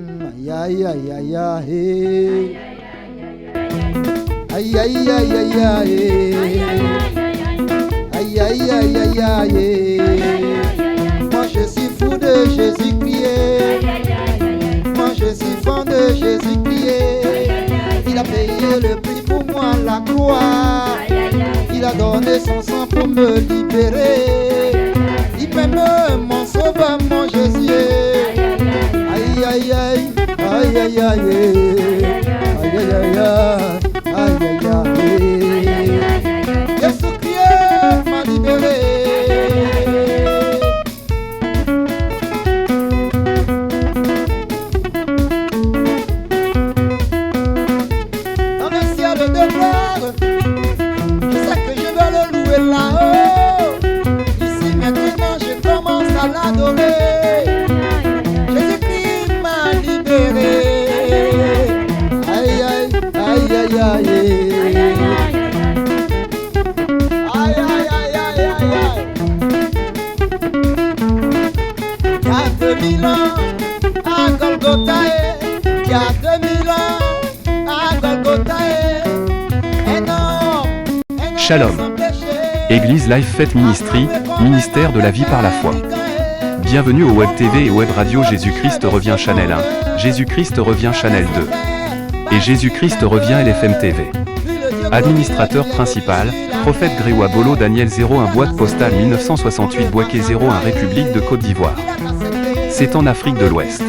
Aïe aïe aïe aïe aïe. Aïe aïe aïe aïe aïe. Aïe aïe aïe aïe aïe. Moi je suis fou de Jésus-Christ. Moi je suis fan de Jésus-Christ. Il a payé le prix pour moi, la croix. Il a donné son sang pour me libérer. Il m'aime, mon sauveur, mon Jésus. Aïe aïe aïe, aïe aïe aïe, aïe aïe aïe, aïe aïe aïe. Jésus-Christ m'a libéré. Dans le ciel de gloire, je sais que je vais le louer là-haut. Ici maintenant je commence à l'adorer. Aïe aïe aïe aïe aïe. Aïe aïe aïe aïe aïe aïe. Il y a 2000 ans à Golgotha, il y a 2000 ans à Golgotha. Shalom. Église Life Faith Ministry, ministère de la vie par la foi. Bienvenue au Web TV et Web Radio. Jésus-Christ revient Channel 1, Jésus-Christ revient Channel 2 et Jésus-Christ revient LFM TV. Administrateur principal, Prophète Grégoire Bolo Daniel 01 boîte postale 1968 Bouaké 01 République de Côte d'Ivoire. C'est en Afrique de l'Ouest.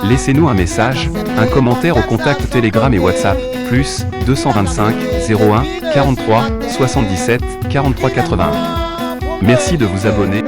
Laissez-nous un message, un commentaire au contact Telegram et WhatsApp, plus 225 01 43 77 43 81. Merci de vous abonner.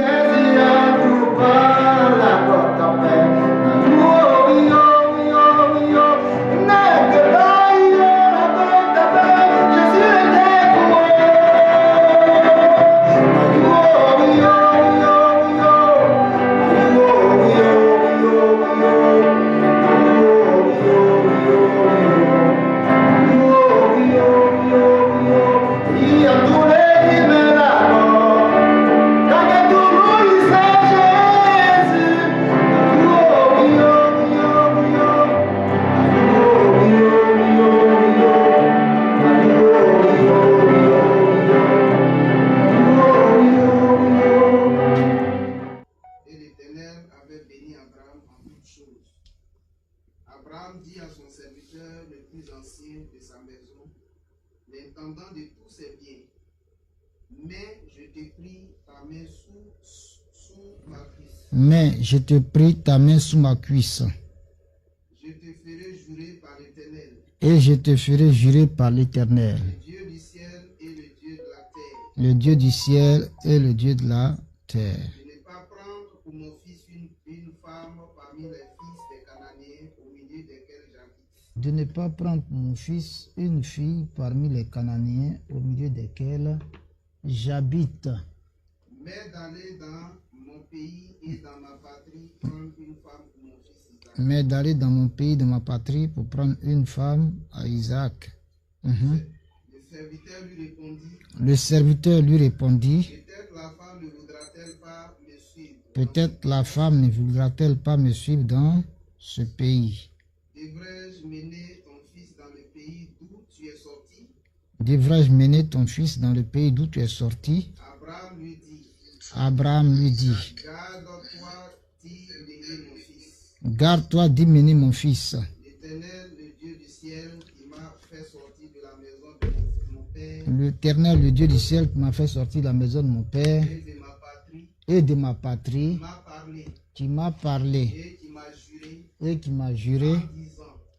Abraham dit à son serviteur le plus ancien de sa maison, l'intendant de tous ses biens, mais je te prie ta main sous ma cuisse. Mais je te prie ta main sous ma cuisse. Je te ferai jurer par l'Éternel. Et je te ferai jurer par l'Éternel. Le Dieu du ciel et le Dieu de la terre. Le Dieu du ciel et le Dieu de la terre. De ne pas prendre pour mon fils une femme parmi les fils des Cananéens au milieu desquels j'habite. De ne pas prendre pour mon fils une fille parmi les Cananéens au milieu desquels j'habite. Mais d'aller dans mon pays et dans ma patrie prendre une femme pour mon fils Isaac. Mais d'aller dans mon pays, de ma patrie, pour prendre une femme à Isaac. Le serviteur lui répondit. Le serviteur lui répondit. Peut-être la femme ne voudra-t-elle pas me suivre. Peut-être la femme ne voudra-t-elle pas me suivre dans ce pays. Devrais-je mener ton fils dans le pays d'où tu es sorti? Devrais-je mener ton fils dans le pays d'où tu es sorti? Abraham lui dit. Abraham lui dit. Garde-toi d'y mener mon fils. Garde-toi d'y mener mon fils. L'Éternel, le Dieu du ciel, qui m'a fait sortir de la maison de mon père. L'Éternel, le Dieu du ciel, qui m'a fait sortir de la maison de mon père Et de ma patrie. et de ma patrie, qui m'a parlé Et qui m'a juré.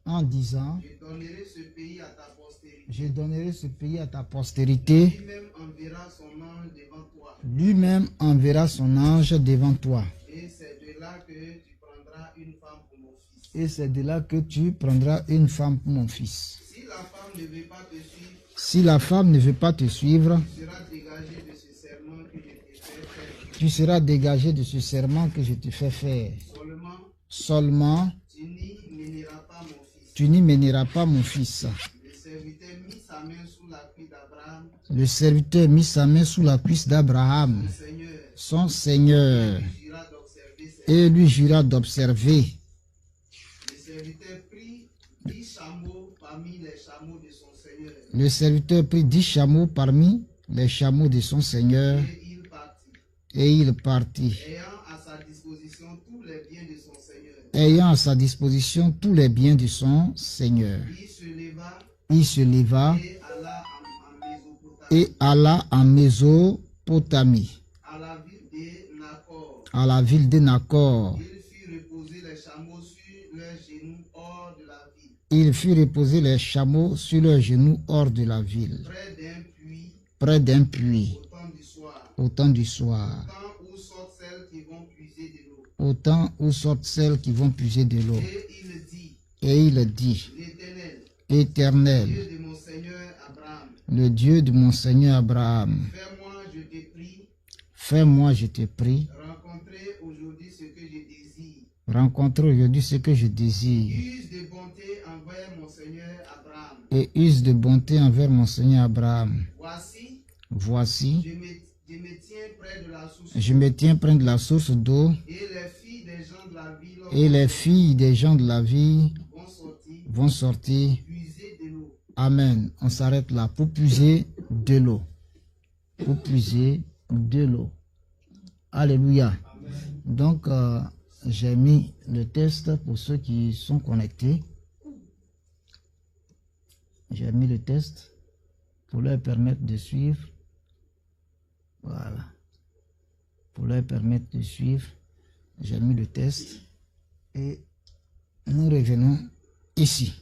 en disant, Je donnerai ce pays à ta postérité. je donnerai ce pays à ta postérité. Lui-même enverra son ange devant toi. Lui-même enverra son ange devant toi. Et c'est de là que tu prendras une femme pour mon fils. Et c'est de là que tu prendras une femme pour mon fils. Si la femme ne veut pas te suivre, Si la femme ne veut pas te suivre, tu seras dégagé de ce serment que je t'ai fait faire. tu seras dégagé de ce serment que je te fais faire. Seulement, Tu n'y mèneras pas mon fils. tu n'y mèneras pas mon fils. Le serviteur mit sa main sous la cuisse d'Abraham. Le serviteur mit sa main sous la cuisse d'Abraham, son Seigneur, et lui jura d'observer. serviteur prit 10 chameaux parmi les chameaux de son Seigneur. Le serviteur prit 10 chameaux parmi les chameaux de son Seigneur Et il partit, et il partit, ayant à sa disposition tous les biens de son Seigneur. ayant à sa disposition tous les biens de son Seigneur. Il se leva Il se leva et alla en Mésopotamie, et alla en Mésopotamie, à la ville de Nacor. à la ville de Nacor. Il fit reposer les chameaux sur leurs genoux hors de la ville, Il fit reposer les chameaux sur leurs genoux hors de la ville, près d'un puits, près d'un puits, au temps du soir, au temps du soir, temps où sortent celles qui vont puiser de l'eau. au temps où sortent celles qui vont puiser de l'eau. Et il dit, Et il dit, l'Éternel, Éternel, Dieu de mon Seigneur Abraham, le Dieu de mon Seigneur Abraham, fais-moi, je te prie, fais-moi, je te prie, rencontrer aujourd'hui ce que je désire. rencontrer aujourd'hui ce que je désire, Use de bonté envers mon Seigneur Abraham. et use de bonté envers mon Seigneur Abraham. Voici, Voici, je me tiens près de la source, je me tiens près de la source d'eau, et les filles des gens de la ville et les filles des gens de la vie vont sortir, vont sortir. puiser de l'eau. Amen. On s'arrête là pour puiser de l'eau. Pour puiser de l'eau. Alléluia. Donc, j'ai mis le test pour ceux qui sont connectés. J'ai mis le test pour leur permettre de suivre. Voilà. Pour leur permettre de suivre, j'ai mis le test. Et nous revenons ici.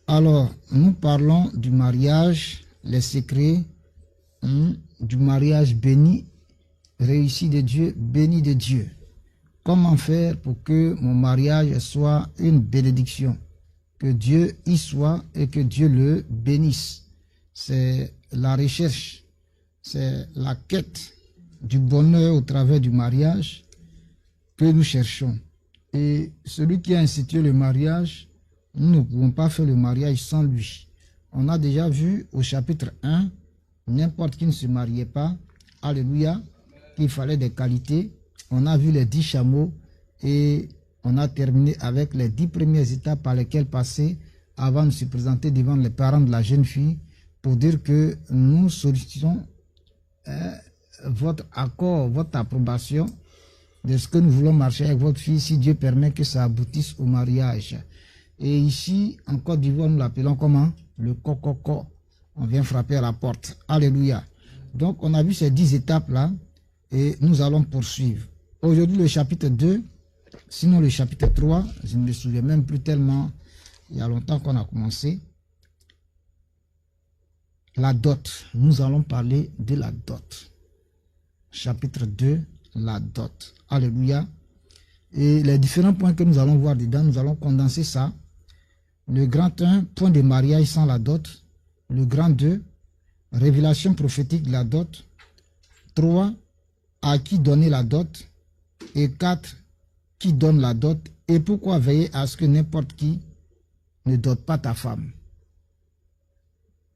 Alors, nous parlons du mariage, les secrets du mariage béni, réussi de Dieu, béni de Dieu. Comment faire pour que mon mariage soit une bénédiction? Que Dieu y soit et que Dieu le bénisse. C'est la recherche, c'est la quête du bonheur au travers du mariage que nous cherchons. Et celui qui a institué le mariage, nous ne pouvons pas faire le mariage sans lui. On a déjà vu au chapitre 1, n'importe qui ne se mariait pas, alléluia, qu'il fallait des qualités. On a vu les 10 chameaux et on a terminé avec les 10 premières étapes par lesquelles passer avant de se présenter devant les parents de la jeune fille pour dire que nous sollicitons votre accord, votre approbation de ce que nous voulons marcher avec votre fille si Dieu permet que ça aboutisse au mariage. Et ici, en Côte d'Ivoire, nous l'appelons comment? Le cococo. On vient frapper à la porte. Alléluia. Donc, on a vu ces 10 étapes-là et nous allons poursuivre. Aujourd'hui, le chapitre 2, sinon le chapitre 3, je ne me souviens même plus tellement, il y a longtemps qu'on a commencé. La dot. Nous allons parler de la dot. Chapitre 2, la dot. Alléluia. Et les différents points que nous allons voir dedans, nous allons condenser ça. Le grand 1, point de mariage sans la dot. Le grand 2, révélation prophétique de la dot. 3, à qui donner la dot. Et 4, qui donne la dot. Et pourquoi veiller à ce que n'importe qui ne dote pas ta femme.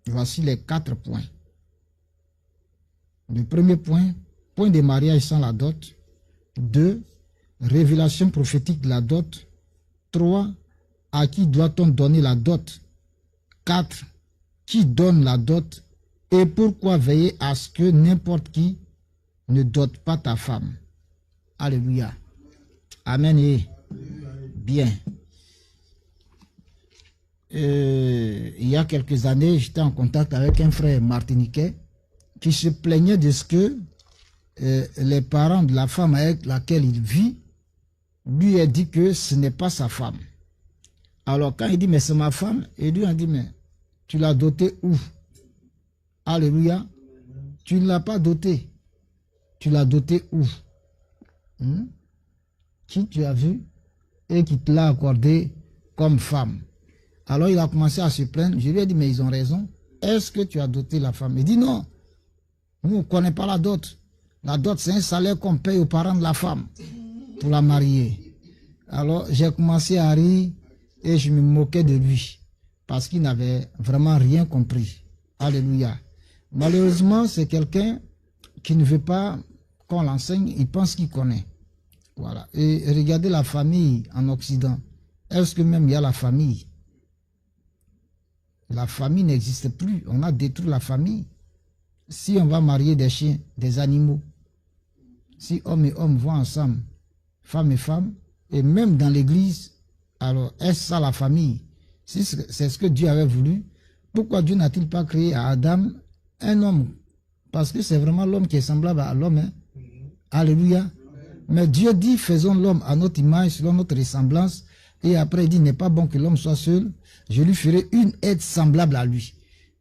Voici les 4 points. Le premier point, point de mariage sans la dot. 2, révélation prophétique de la dot. 3, à qui doit-on donner la dot? 4, qui donne la dot? Et pourquoi veiller à ce que n'importe qui ne dote pas ta femme? Alléluia. Amen et bien. Il y a quelques années, j'étais en contact avec un frère martiniquais qui se plaignait de ce que les parents de la femme avec laquelle il vit lui a dit que ce n'est pas sa femme. Alors quand il dit mais c'est ma femme, et lui a dit mais tu l'as dotée où? Alléluia. Tu ne l'as pas dotée. Tu l'as dotée où? Qui tu as vu et qui te l'a accordée comme femme? Alors il a commencé à se plaindre. Je lui ai dit mais ils ont raison. Est-ce que tu as doté la femme? Il dit non. Nous on ne connaît pas la dot. La dot c'est un salaire qu'on paye aux parents de la femme pour la marier. Alors j'ai commencé à rire et je me moquais de lui parce qu'il n'avait vraiment rien compris. Alléluia. Malheureusement, c'est quelqu'un qui ne veut pas qu'on l'enseigne, il pense qu'il connaît. Voilà. Et regardez la famille en Occident. est-ce que même il y a la famille? La famille n'existe plus. On a détruit la famille. Si on va marier des chiens, des animaux, si homme et homme vont ensemble, femme et femme, et même dans l'église, alors est-ce ça la famille? Si c'est ce que Dieu avait voulu, pourquoi Dieu n'a-t-il pas créé à Adam un homme? Parce que c'est vraiment l'homme qui est semblable à l'homme. Hein? Alléluia. Mais Dieu dit, faisons l'homme à notre image, selon notre ressemblance. Et après, il dit, n'est pas bon que l'homme soit seul. Je lui ferai une aide semblable à lui.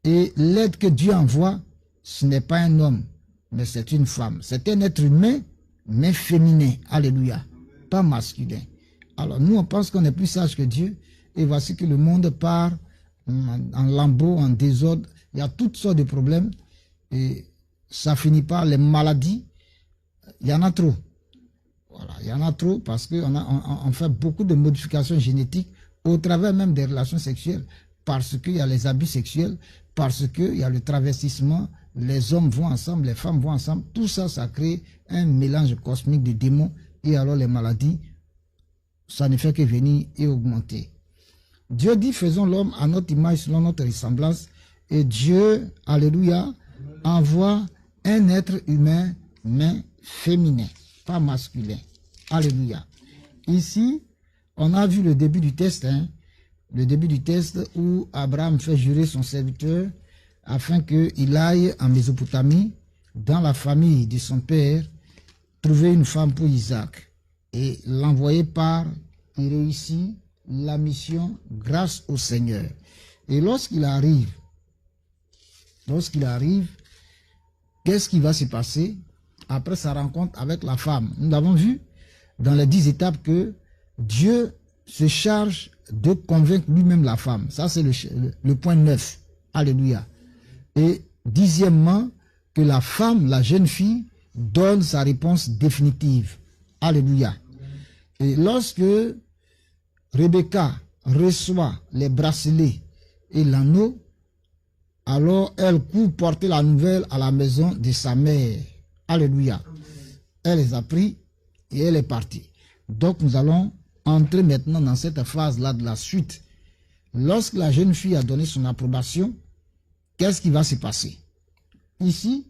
Et l'aide que Dieu envoie, ce n'est pas un homme, mais c'est une femme. C'est un être humain, mais féminin. Alléluia. Pas masculin. Alors, nous, on pense qu'on est plus sage que Dieu. Et voici que le monde part en lambeaux, en désordre. Il y a toutes sortes de problèmes. Et ça finit par les maladies. Il y en a trop. Voilà, il y en a trop parce qu'on fait beaucoup de modifications génétiques au travers même des relations sexuelles, parce qu'il y a les abus sexuels, parce qu'il y a le travestissement, les hommes vont ensemble, les femmes vont ensemble. Tout ça, ça crée un mélange cosmique de démons. Et alors les maladies, ça ne fait que venir et augmenter. Dieu dit, faisons l'homme à notre image, selon notre ressemblance. Et Dieu, alléluia, envoie un être humain, mais féminin, pas masculin. Alléluia. Ici, on a vu le début du test, hein, le début du test où Abraham fait jurer son serviteur afin qu'il aille en Mésopotamie, dans la famille de son père, trouver une femme pour Isaac. Et l'envoyer par, il réussit la mission grâce au Seigneur. Et lorsqu'il arrive, qu'est-ce qui va se passer après sa rencontre avec la femme? Nous avons vu dans les 10 étapes que Dieu se charge de convaincre lui-même la femme. Ça, c'est le point 9. Alléluia. Et 10e, que la femme, la jeune fille, donne sa réponse définitive. Alléluia. Et lorsque Rebecca reçoit les bracelets et l'anneau, alors elle court porter la nouvelle à la maison de sa mère. Alléluia. Elle les a pris et elle est partie. Donc nous allons entrer maintenant dans cette phase-là de la suite. Lorsque la jeune fille a donné son approbation, qu'est-ce qui va se passer? Ici,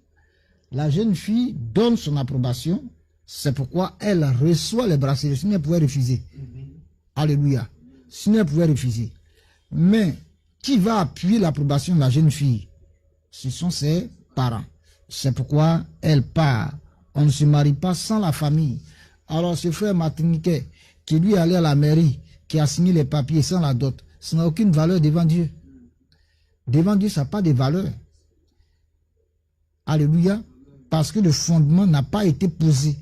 la jeune fille donne son approbation, c'est pourquoi elle reçoit les bracelets. Sinon, elle pouvait refuser. Alléluia. Sinon, elle pouvait refuser. Mais qui va appuyer l'approbation de la jeune fille? Ce sont ses parents. C'est pourquoi elle part. On ne se marie pas sans la famille. Alors, ce frère Martiniquais, qui lui est allé à la mairie, qui a signé les papiers sans la dot, ça n'a aucune valeur devant Dieu. Devant Dieu, ça n'a pas de valeur. Alléluia. Parce que le fondement n'a pas été posé.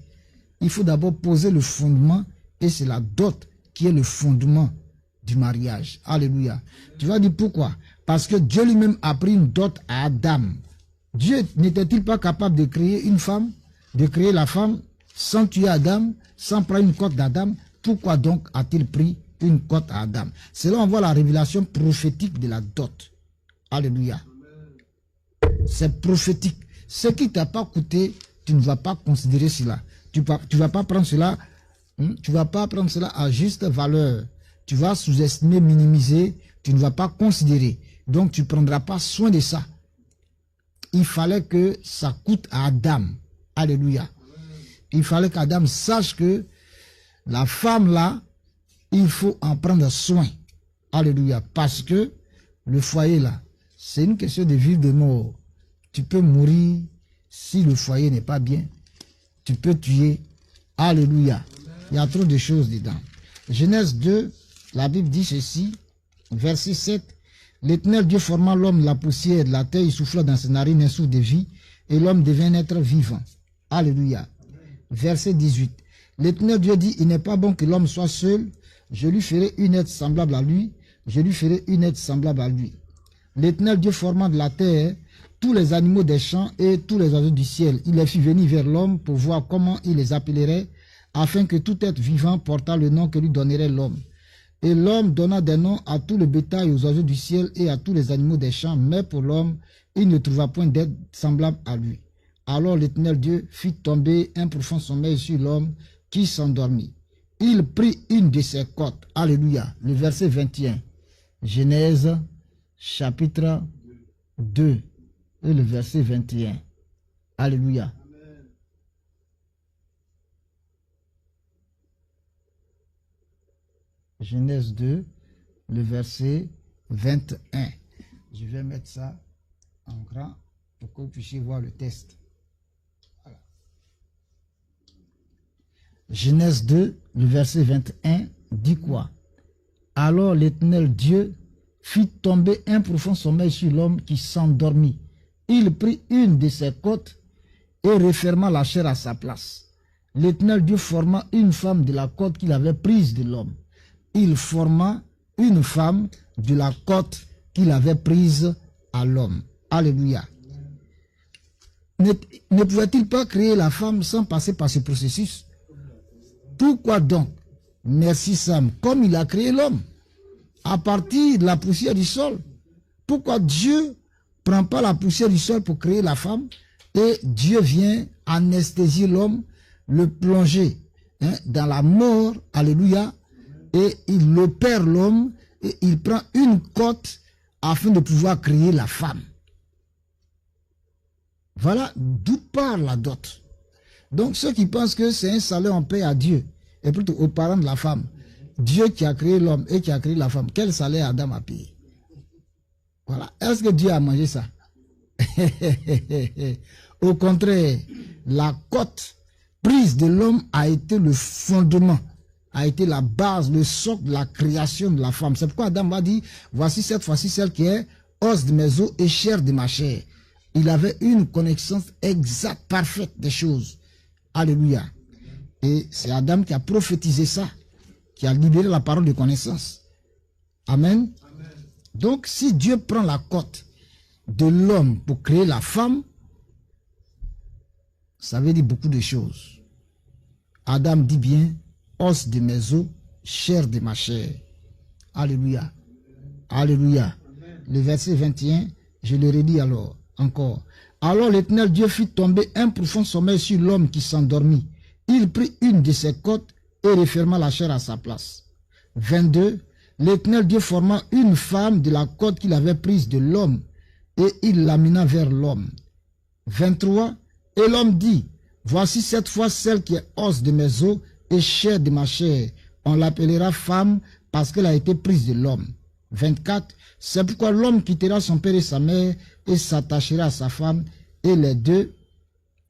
Il faut d'abord poser le fondement et c'est la dot qui est le fondement du mariage. Alléluia. Tu vas dire pourquoi? Parce que Dieu lui-même a pris une dot à Adam. Dieu n'était-il pas capable de créer une femme, de créer la femme sans tuer Adam, sans prendre une côte d'Adam? Pourquoi donc a-t-il pris une côte à Adam? C'est là on voit la révélation prophétique de la dot. Alléluia. C'est prophétique. Ce qui ne t'a pas coûté, tu ne vas pas considérer cela. Tu ne vas pas prendre cela, tu vas pas prendre cela à juste valeur. Tu vas sous-estimer, minimiser, tu ne vas pas considérer. Donc tu ne prendras pas soin de ça. Il fallait que ça coûte à Adam. Alléluia. Il fallait qu'Adam sache que la femme là, il faut en prendre soin. Alléluia. Parce que le foyer là, c'est une question de vie ou de mort. Tu peux mourir si le foyer n'est pas bien. Tu peux tuer. Alléluia. Il y a trop de choses dedans. Genèse 2, la Bible dit ceci, verset 7. L'Éternel Dieu formant l'homme de la poussière de la terre, il souffla dans ses narines un souffle de vie, et l'homme devient un être vivant. Alléluia. Verset 18. L'Éternel Dieu dit, il n'est pas bon que l'homme soit seul, je lui ferai une aide semblable à lui, je lui ferai une aide semblable à lui. L'Éternel Dieu formant de la terre tous les animaux des champs et tous les oiseaux du ciel, il les fit venir vers l'homme pour voir comment il les appellerait, afin que tout être vivant portât le nom que lui donnerait l'homme. Et l'homme donna des noms à tout le bétail, aux oiseaux du ciel et à tous les animaux des champs, mais pour l'homme, il ne trouva point d'aide semblable à lui. Alors l'Éternel Dieu fit tomber un profond sommeil sur l'homme qui s'endormit. il prit une de ses côtes. Alléluia. Le verset 21. Genèse chapitre 2 et le verset 21. Alléluia. Genèse 2, le verset 21. Je vais mettre ça en grand pour que vous puissiez voir le texte. Voilà. Genèse 2, le verset 21 dit quoi? Alors l'Éternel Dieu fit tomber un profond sommeil sur l'homme qui s'endormit. Il prit une de ses côtes et referma la chair à sa place. L'Éternel Dieu forma une femme de la côte qu'il avait prise de l'homme. Il forma une femme de la côte qu'il avait prise à l'homme. Alléluia. Ne pouvait-il pas créer la femme sans passer par ce processus? Pourquoi donc? Merci Sam. Comme il a créé l'homme à partir de la poussière du sol. Pourquoi Dieu ne prend pas la poussière du sol pour créer la femme et Dieu vient anesthésier l'homme, le plonger dans la mort, alléluia, et il opère l'homme et il prend une côte afin de pouvoir créer la femme. Voilà d'où part la dot. Donc ceux qui pensent que c'est un salaire en paix à Dieu, et plutôt aux parents de la femme, Dieu qui a créé l'homme et qui a créé la femme, quel salaire Adam a payé? Voilà. Est-ce que Dieu a mangé ça? Au contraire, la côte prise de l'homme a été le fondement, a été la base, le socle de la création de la femme. C'est pourquoi Adam a dit, voici cette fois-ci celle qui est os de mes os et chair de ma chair. Il avait une connaissance exacte, parfaite des choses. Alléluia. Et c'est Adam qui a prophétisé ça, qui a libéré la parole de connaissance. Amen. Amen. Donc, si Dieu prend la côte de l'homme pour créer la femme, ça veut dire beaucoup de choses. Adam dit bien, os de mes os, chair de ma chair. Alléluia. Alléluia. Le verset 21, je le redis alors, encore. Alors l'Éternel Dieu fit tomber un profond sommeil sur l'homme qui s'endormit. Il prit une de ses côtes et referma la chair à sa place. 22. L'Éternel Dieu forma une femme de la côte qu'il avait prise de l'homme et il l'amena vers l'homme. 23. Et l'homme dit, voici cette fois celle qui est os de mes os et chair de ma chair. On l'appellera femme parce qu'elle a été prise de l'homme. 24. C'est pourquoi l'homme quittera son père et sa mère et s'attachera à sa femme et les deux,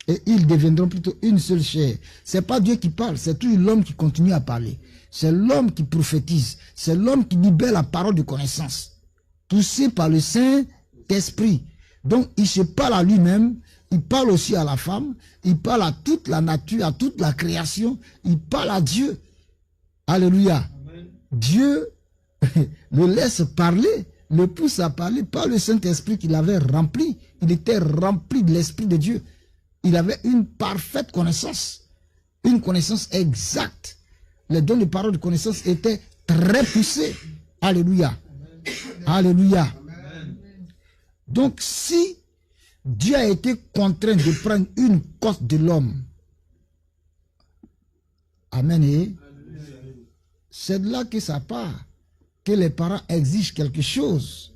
et ils deviendront plutôt une seule chair. C'est pas Dieu qui parle, c'est toujours l'homme qui continue à parler. C'est l'homme qui prophétise, c'est l'homme qui libère la parole de connaissance, poussé par le Saint-Esprit. Donc il se parle à lui-même, il parle aussi à la femme, il parle à toute la nature, à toute la création, il parle à Dieu. Alléluia. Amen. Dieu le laisse parler, le pousse à parler par le Saint-Esprit qu'il avait rempli. Il était rempli de l'Esprit de Dieu. Il avait une parfaite connaissance, une connaissance exacte. Les dons de parole de connaissance étaient très poussés. Alléluia. Alléluia. Donc si Dieu a été contraint de prendre une côte de l'homme, amen, et c'est de là que ça part, que les parents exigent quelque chose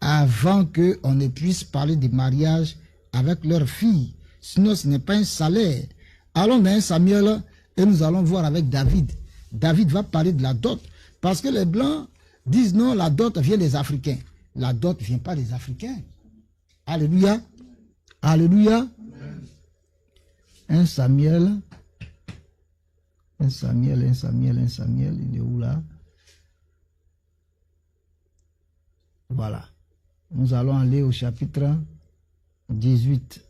avant qu'on ne puisse parler de mariage avec leur fille. Sinon, ce n'est pas un salaire. Allons dans 1 Samuel et nous allons voir avec David. David va parler de la dot. Parce que les Blancs disent non, la dot vient des Africains. La dot ne vient pas des Africains. Alléluia. Alléluia. 1 Samuel, il est où là? Voilà. Nous allons aller au chapitre 18.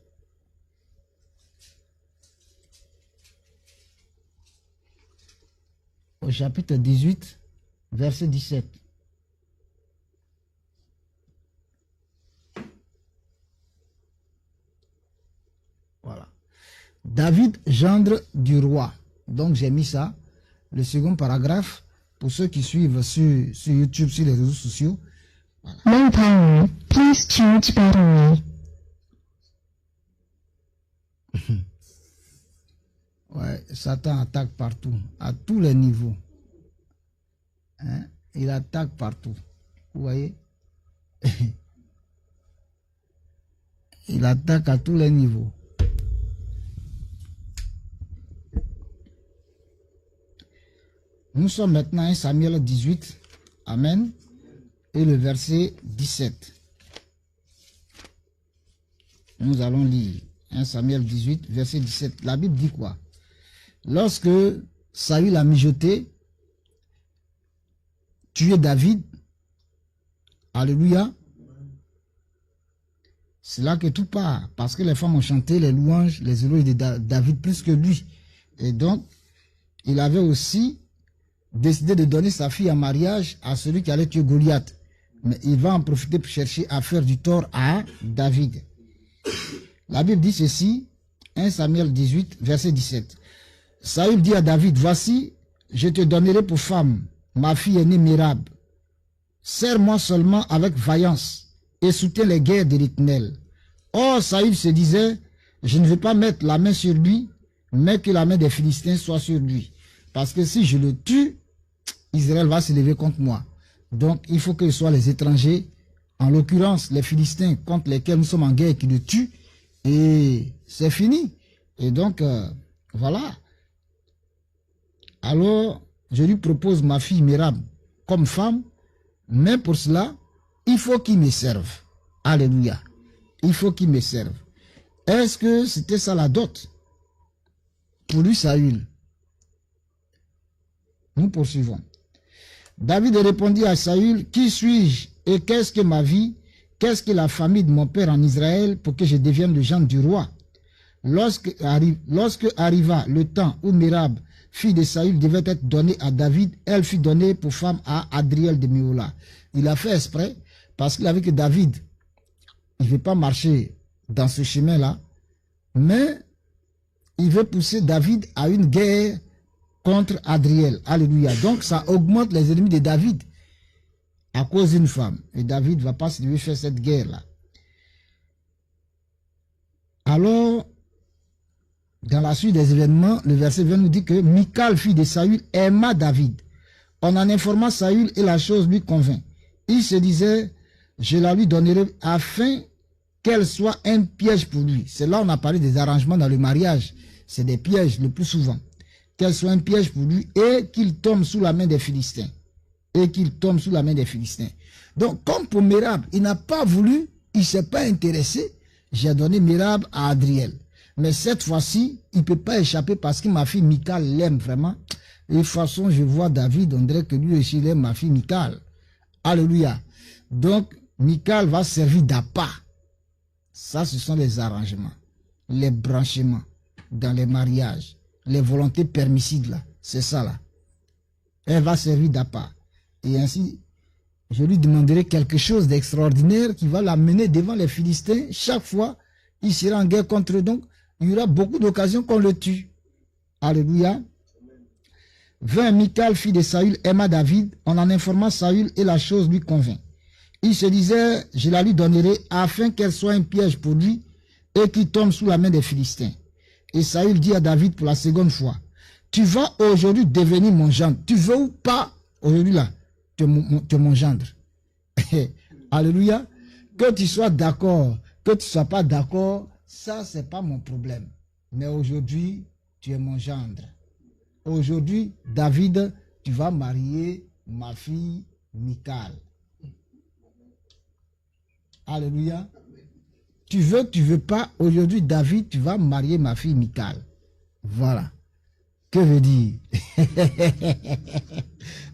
Au chapitre 18, verset 17. Voilà. David, gendre du roi. Donc j'ai mis ça, le second paragraphe, pour ceux qui suivent sur YouTube, sur les réseaux sociaux. Voilà. Low power. Please charge battery. Ouais, Satan attaque partout, à tous les niveaux. Hein? Il attaque partout. Vous voyez? Il attaque à tous les niveaux. Nous sommes maintenant à Samuel 18. Amen. Et le verset 17. Nous allons lire 1 Samuel 18, verset 17. La Bible dit quoi? Lorsque Saül a mijoté, tué David, alléluia, c'est là que tout part, parce que les femmes ont chanté les louanges, les éloges de David plus que lui. Et donc, il avait aussi décidé de donner sa fille en mariage à celui qui allait tuer Goliath. Mais il va en profiter pour chercher à faire du tort à David. La Bible dit ceci, 1 Samuel 18, verset 17. Saül dit à David, voici, je te donnerai pour femme ma fille aînée Mérab. Serre-moi seulement avec vaillance et soutiens les guerres de l'Éternel. Or, Saül se disait, je ne vais pas mettre la main sur lui, mais que la main des Philistins soit sur lui. Parce que si je le tue, Israël va se lever contre moi. Donc, il faut que ce soit les étrangers, en l'occurrence les Philistins contre lesquels nous sommes en guerre, qui le tuent. Et c'est fini. Et donc, voilà. Alors, je lui propose ma fille Mérab comme femme, mais pour cela, il faut qu'il me serve. Alléluia. Il faut qu'il me serve. Est-ce que c'était ça la dot? Pour lui, Saül. Nous poursuivons. David répondit à Saül, qui suis-je et qu'est-ce que ma vie? Qu'est-ce que la famille de mon père en Israël pour que je devienne le gendre du roi? Lorsque arriva le temps où Mérab, fille de Saül, devait être donnée à David, elle fut donnée pour femme à Adriel de Méhola. Il a fait exprès parce qu'il a vu que David, il ne veut pas marcher dans ce chemin-là, mais il veut pousser David à une guerre contre Adriel. Alléluia. Donc ça augmente les ennemis de David à cause d'une femme. Et David ne va pas se lever faire cette guerre-là. Alors, dans la suite des événements, le verset 20 nous dit que Michal, fille de Saül, aima David. On en informa Saül et la chose lui convint. Il se disait, je la lui donnerai afin qu'elle soit un piège pour lui. C'est là on a parlé des arrangements dans le mariage. C'est des pièges le plus souvent. Qu'elle soit un piège pour lui et qu'il tombe sous la main des Philistins. Et qu'il tombe sous la main des Philistins. Donc, comme pour Mérab, il n'a pas voulu, il ne s'est pas intéressé, j'ai donné Mérab à Adriel. Mais cette fois-ci, il ne peut pas échapper parce que ma fille Michal l'aime vraiment. Et de toute façon, je vois David, on dirait que lui aussi il aime ma fille Michal. Alléluia. Donc, Michal va servir d'appât. Ça, ce sont les arrangements, les branchements dans les mariages, les volontés permissives là. C'est ça là. Elle va servir d'appât. Et ainsi, je lui demanderai quelque chose d'extraordinaire qui va l'amener devant les Philistins. Chaque fois, il sera en guerre contre eux. Donc, il y aura beaucoup d'occasions qu'on le tue. Alléluia. 20, Michal, fille de Saül, aima David. On en informa Saül et la chose lui convint. Il se disait, je la lui donnerai afin qu'elle soit un piège pour lui et qu'il tombe sous la main des Philistins. Et Saül dit à David pour la seconde fois, tu vas aujourd'hui devenir mon gendre. Tu veux ou pas aujourd'hui là, tu es mon gendre. Alléluia. Que tu sois d'accord, que tu ne sois pas d'accord, ça c'est pas mon problème. Mais aujourd'hui, tu es mon gendre. Aujourd'hui, David, tu vas marier ma fille Michal. Alléluia. Tu veux pas, aujourd'hui, David, tu vas marier ma fille Michal. Voilà. Que veut dire?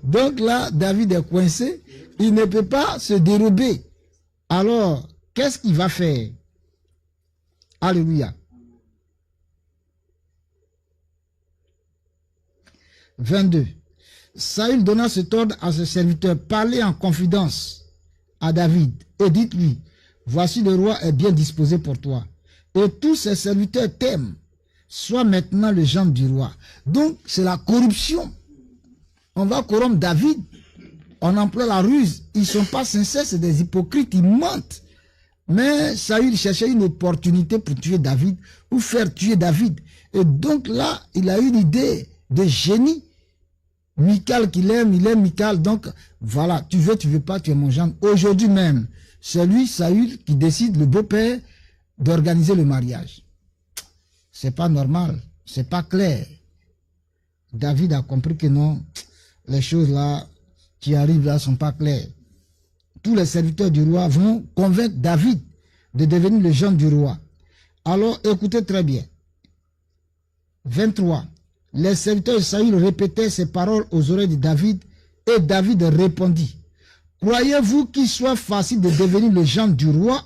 Donc là, David est coincé. Il ne peut pas se dérober. Alors, qu'est-ce qu'il va faire? Alléluia. 22. Saül donna cet ordre à ses serviteurs. Parlez en confidence à David et dites-lui, voici le roi est bien disposé pour toi. Et tous ses serviteurs t'aiment. Sois maintenant le gendre du roi. Donc, c'est la corruption. On va corrompre David. On emploie la ruse. Ils ne sont pas sincères, c'est des hypocrites. Ils mentent. Mais Saül cherchait une opportunité pour tuer David ou faire tuer David. Et donc là, il a eu l'idée de génie. Michal qu'il aime, il aime Michal. Donc voilà, tu veux pas, tu es mon gendre. Aujourd'hui même, c'est lui, Saül, qui décide, le beau-père, d'organiser le mariage. C'est pas normal, c'est pas clair. David a compris que non, les choses là qui arrivent là sont pas claires. Tous les serviteurs du roi vont convaincre David de devenir le gendre du roi. Alors écoutez très bien. 23. Les serviteurs de Saül répétaient ces paroles aux oreilles de David et David répondit: croyez-vous qu'il soit facile de devenir le gendre du roi?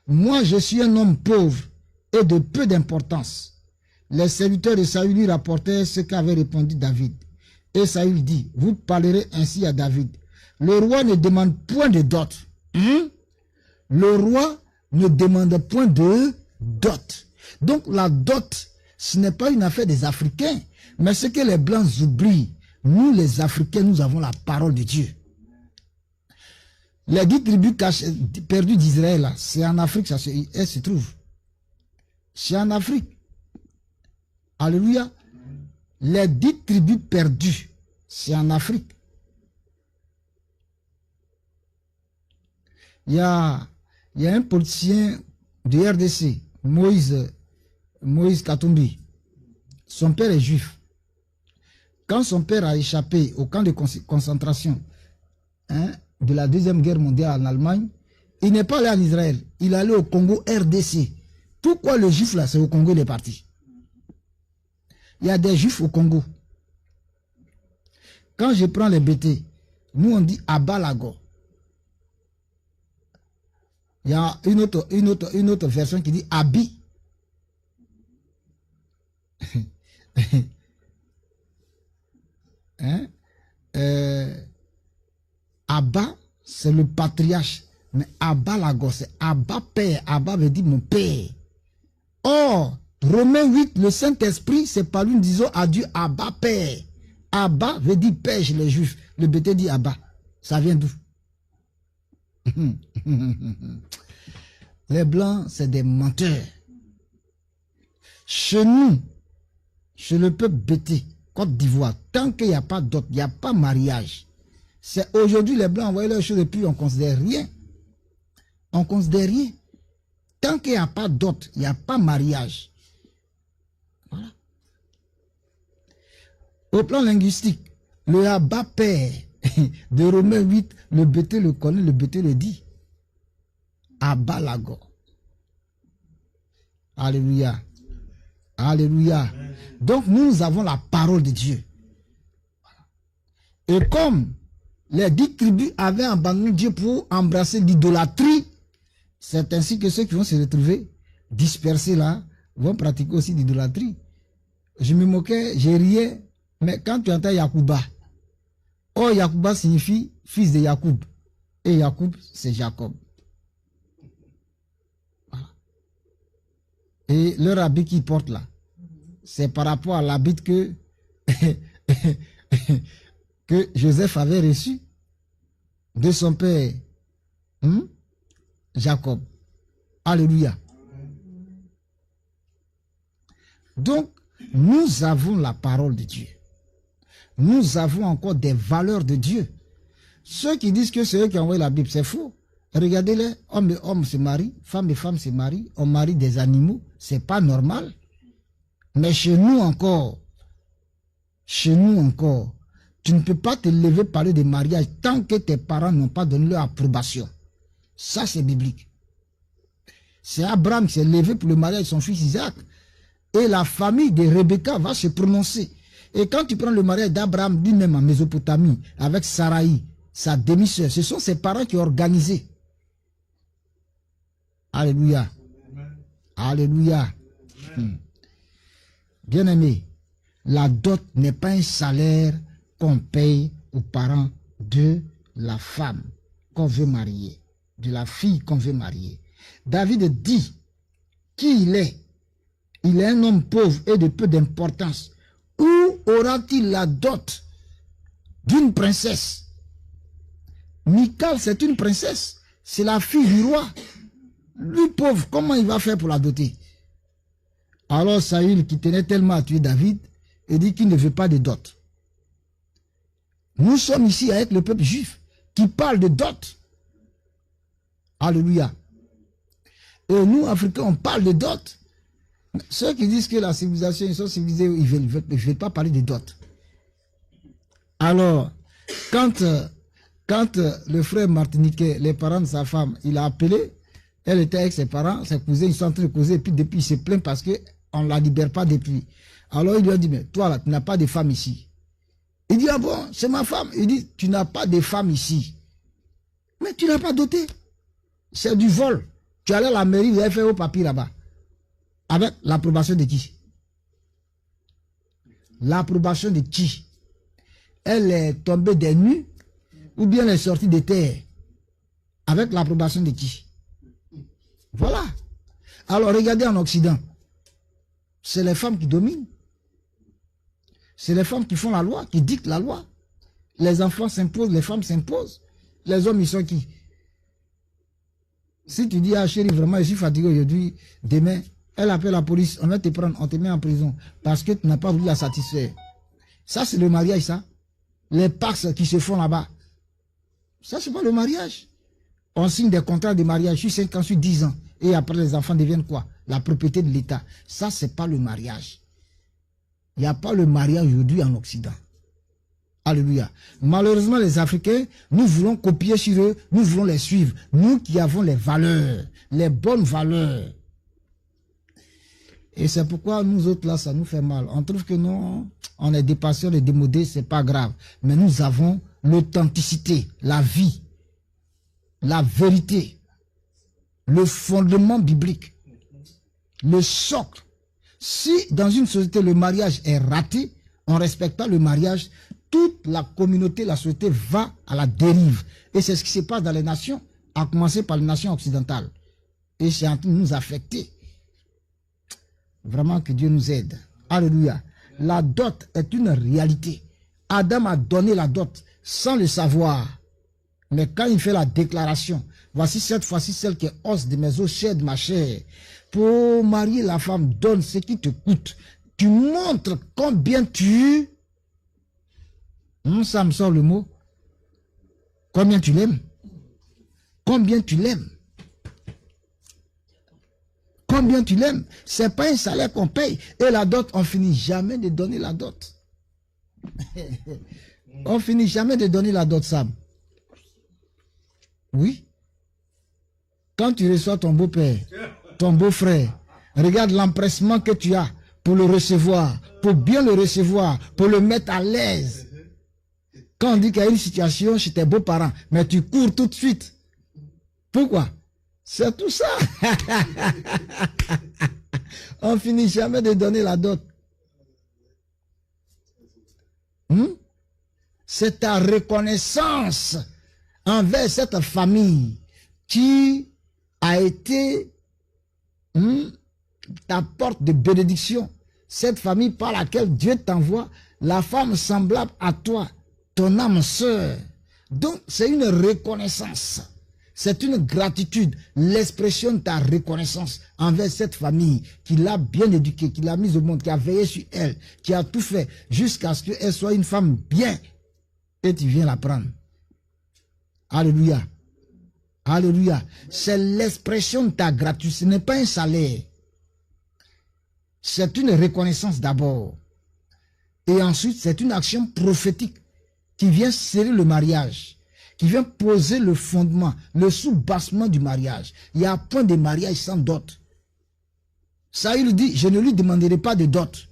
Moi je suis un homme pauvre et de peu d'importance. Les serviteurs de Saül lui rapportèrent ce qu'avait répondu David. Et Saül dit: vous parlerez ainsi à David. Le roi ne demande point de dot. Le roi ne demande point de dot. Donc la dot, ce n'est pas une affaire des Africains. Mais ce que les Blancs oublient, nous les Africains, nous avons la parole de Dieu. Les 10 tribus perdues d'Israël, c'est en Afrique, elles se trouvent. C'est en Afrique. Alléluia. Les 10 tribus perdues, c'est en Afrique. Il y a un politicien de RDC, Moïse Katumbi. Son père est juif. Quand son père a échappé au camp de concentration de la Deuxième Guerre mondiale en Allemagne, il n'est pas allé en Israël. Il est allé au Congo RDC. Pourquoi le juif là, c'est au Congo il est parti? Il y a des juifs au Congo. Quand je prends les BT, nous on dit Abalago. Il y a une autre version qui dit Abi. Abba, c'est le patriarche. Mais Abba Lago, c'est Abba père. Abba veut dire mon père. Or, Romains 8, le Saint-Esprit, c'est par lui, nous disons à Dieu Abba père. Abba veut dire père chez les juifs. Le BT dit Abba. Ça vient d'où? Les blancs, c'est des menteurs. Chez nous, chez le peuple BT, Côte d'Ivoire, tant qu'il n'y a pas d'autre, il n'y a pas mariage. C'est aujourd'hui les blancs envoient leurs choses et puis on ne considère rien. On ne considère rien. Tant qu'il n'y a pas d'autre, il n'y a pas mariage. Voilà. Au plan linguistique, le Abba père de Romains 8, le BT le connaît, le BT le dit. Abba Lago. Alléluia. Alléluia. Donc nous avons la parole de Dieu. Et comme les 10 tribus avaient abandonné Dieu pour embrasser l'idolâtrie, c'est ainsi que ceux qui vont se retrouver dispersés là vont pratiquer aussi l'idolâtrie. Je me moquais, je riais, mais quand tu entends Yacouba, oh Yacouba signifie fils de Yacoub. Et Yacoub, c'est Jacob. Voilà. Et leur habit qu'ils portent là, c'est par rapport à l'habit que Joseph avait reçu de son père Jacob. Alléluia. Donc, nous avons la parole de Dieu. Nous avons encore des valeurs de Dieu. Ceux qui disent que c'est eux qui ont envoyé la Bible, c'est faux. Regardez-les, homme et homme se marient, femme et femme se marient, on marie des animaux, c'est pas normal. Mais chez nous encore, tu ne peux pas te lever parler de mariage tant que tes parents n'ont pas donné leur approbation. Ça, c'est biblique. C'est Abraham qui s'est levé pour le mariage de son fils Isaac. Et la famille de Rebecca va se prononcer. Et quand tu prends le mariage d'Abraham lui-même en Mésopotamie, avec Sarai, sa demi-sœur, ce sont ses parents qui ont organisé. Alléluia. Alléluia. Bien-aimé, la dot n'est pas un salaire qu'on paye aux parents de la femme qu'on veut marier, de la fille qu'on veut marier. David dit qui il est. Il est un homme pauvre et de peu d'importance. Où aura-t-il la dot d'une princesse? Michal, c'est une princesse. C'est la fille du roi. Lui pauvre, comment il va faire pour la doter? Alors Saül, qui tenait tellement à tuer David, il dit qu'il ne veut pas de dot. Nous sommes ici avec le peuple juif qui parle de dot. Alléluia. Et nous, Africains, on parle de dot. Ceux qui disent que la civilisation, ils sont civilisés, ils ne veulent pas parler de dot. Alors, quand le frère martiniquais, les parents de sa femme, il a appelé, elle était avec ses parents, ses cousins, ils sont en train de causer, et puis depuis, il se plaint parce qu'on ne la libère pas depuis. Alors, il lui a dit, mais toi là, tu n'as pas de femme ici. Il dit, ah bon, c'est ma femme. Il dit, tu n'as pas de femme ici. Mais tu n'as pas doté. C'est du vol. Tu allais à la mairie, vous avez fait vos papiers là-bas. Avec l'approbation de qui? L'approbation de qui? Elle est tombée des nues ou bien elle est sortie de terre? Avec l'approbation de qui? Voilà. Alors regardez en Occident. C'est les femmes qui dominent. C'est les femmes qui font la loi, qui dictent la loi. Les enfants s'imposent, les femmes s'imposent. Les hommes, ils sont qui? Si tu dis, ah chérie, vraiment, je suis fatigué aujourd'hui, demain, elle appelle la police, on va te prendre, on te met en prison, parce que tu n'as pas voulu la satisfaire. Ça, c'est le mariage, ça. Les pax qui se font là-bas. Ça, c'est pas le mariage. On signe des contrats de mariage, je suis 5 ans, je suis 10 ans. Et après, les enfants deviennent quoi? La propriété de l'État. Ça, c'est pas le mariage. Il n'y a pas le mariage aujourd'hui en Occident. Alléluia. Malheureusement, les Africains, nous voulons copier sur eux, nous voulons les suivre. Nous qui avons les valeurs, les bonnes valeurs. Et c'est pourquoi nous autres là, ça nous fait mal. On trouve que non, on est dépassés, on est démodés, c'est pas grave. Mais nous avons l'authenticité, la vie, la vérité, le fondement biblique, le socle. Si dans une société le mariage est raté, on ne respecte pas le mariage, toute la communauté, la société va à la dérive. Et c'est ce qui se passe dans les nations, à commencer par les nations occidentales. Et c'est en train de nous affecter. Vraiment que Dieu nous aide. Alléluia. La dot est une réalité. Adam a donné la dot sans le savoir. Mais quand il fait la déclaration, voici cette fois-ci celle qui est os de mes os, chair de ma chair. Pour marier la femme, donne ce qui te coûte. Tu montres combien tu... ça me sort le mot. Combien tu l'aimes? Combien tu l'aimes? Combien tu l'aimes? C'est pas un salaire qu'on paye. Et la dot, on finit jamais de donner la dot. On finit jamais de donner la dot, Sam. Oui. Quand tu reçois ton beau-père, ton beau-frère, regarde l'empressement que tu as pour le recevoir, pour bien le recevoir, pour le mettre à l'aise. Quand on dit qu'il y a une situation chez tes beaux-parents, mais tu cours tout de suite. Pourquoi? C'est tout ça. On finit jamais de donner la dot. C'est ta reconnaissance envers cette famille qui a été ta porte de bénédiction. Cette famille par laquelle Dieu t'envoie la femme semblable à toi, ton âme sœur. Donc, c'est une reconnaissance. C'est une gratitude, l'expression de ta reconnaissance envers cette famille qui l'a bien éduquée, qui l'a mise au monde, qui a veillé sur elle, qui a tout fait jusqu'à ce qu'elle soit une femme bien. Et tu viens la prendre. Alléluia. Alléluia. C'est l'expression de ta gratitude. Ce n'est pas un salaire. C'est une reconnaissance d'abord. Et ensuite, c'est une action prophétique qui vient sceller le mariage, qui vient poser le fondement, le soubassement du mariage. Il y a un point de mariage sans dot. Saül dit, je ne lui demanderai pas de dot.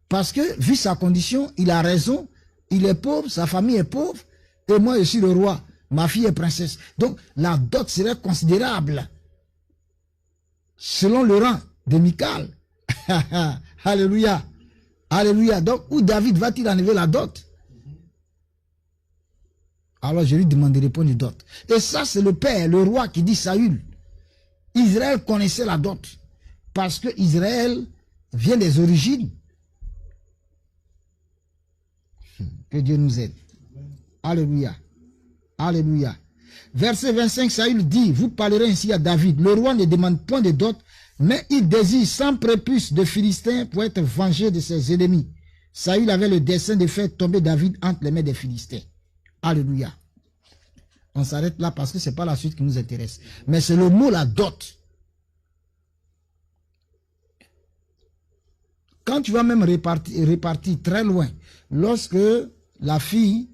Parce que, vu sa condition, il a raison, il est pauvre, sa famille est pauvre, et moi je suis le roi, ma fille est princesse. Donc, la dot serait considérable. Selon le rang de Michal. Alléluia. Alléluia. Donc, où David va-t-il enlever la dot? Alors je lui demanderai pas de dot. Et ça, c'est le père, le roi qui dit Saül. Israël connaissait la dot. Parce que Israël vient des origines. Que Dieu nous aide. Alléluia. Alléluia. Verset 25, Saül dit, vous parlerez ainsi à David. Le roi ne demande point de dot, mais il désire sans prépuce de Philistins pour être vengé de ses ennemis. Saül avait le dessein de faire tomber David entre les mains des Philistins. Alléluia. On s'arrête là parce que ce n'est pas la suite qui nous intéresse. Mais c'est le mot la dot. Quand tu vas même répartir très loin, lorsque la fille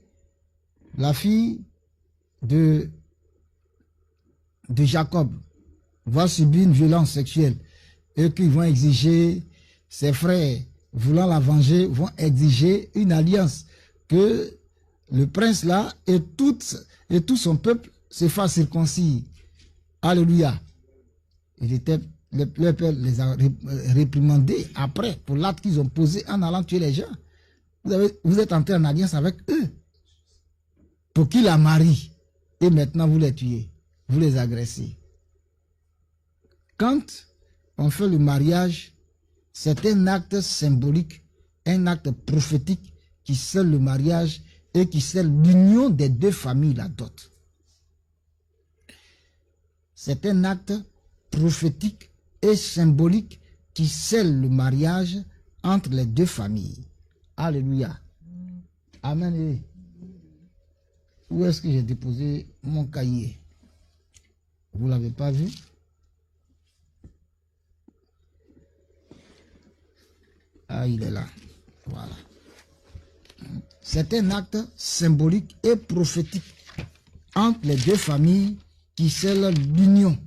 de Jacob va subir une violence sexuelle et qu'ils vont exiger, ses frères voulant la venger, vont exiger une alliance que le prince là et tout son peuple se fassent circoncire. Alléluia. Le père les a réprimandés après pour l'acte qu'ils ont posé en allant tuer les gens. Vous êtes entré en alliance avec eux pour qu'ils la marient. Et maintenant vous les tuez, vous les agressez. Quand on fait le mariage, c'est un acte symbolique, un acte prophétique qui scelle le mariage et qui scelle l'union des deux familles, la dot. C'est un acte prophétique et symbolique qui scelle le mariage entre les deux familles. Alléluia. Amen. Où est-ce que j'ai déposé mon cahier? Vous ne l'avez pas vu? Ah, il est là. Voilà. C'est un acte symbolique et prophétique entre les deux familles qui scelle l'union.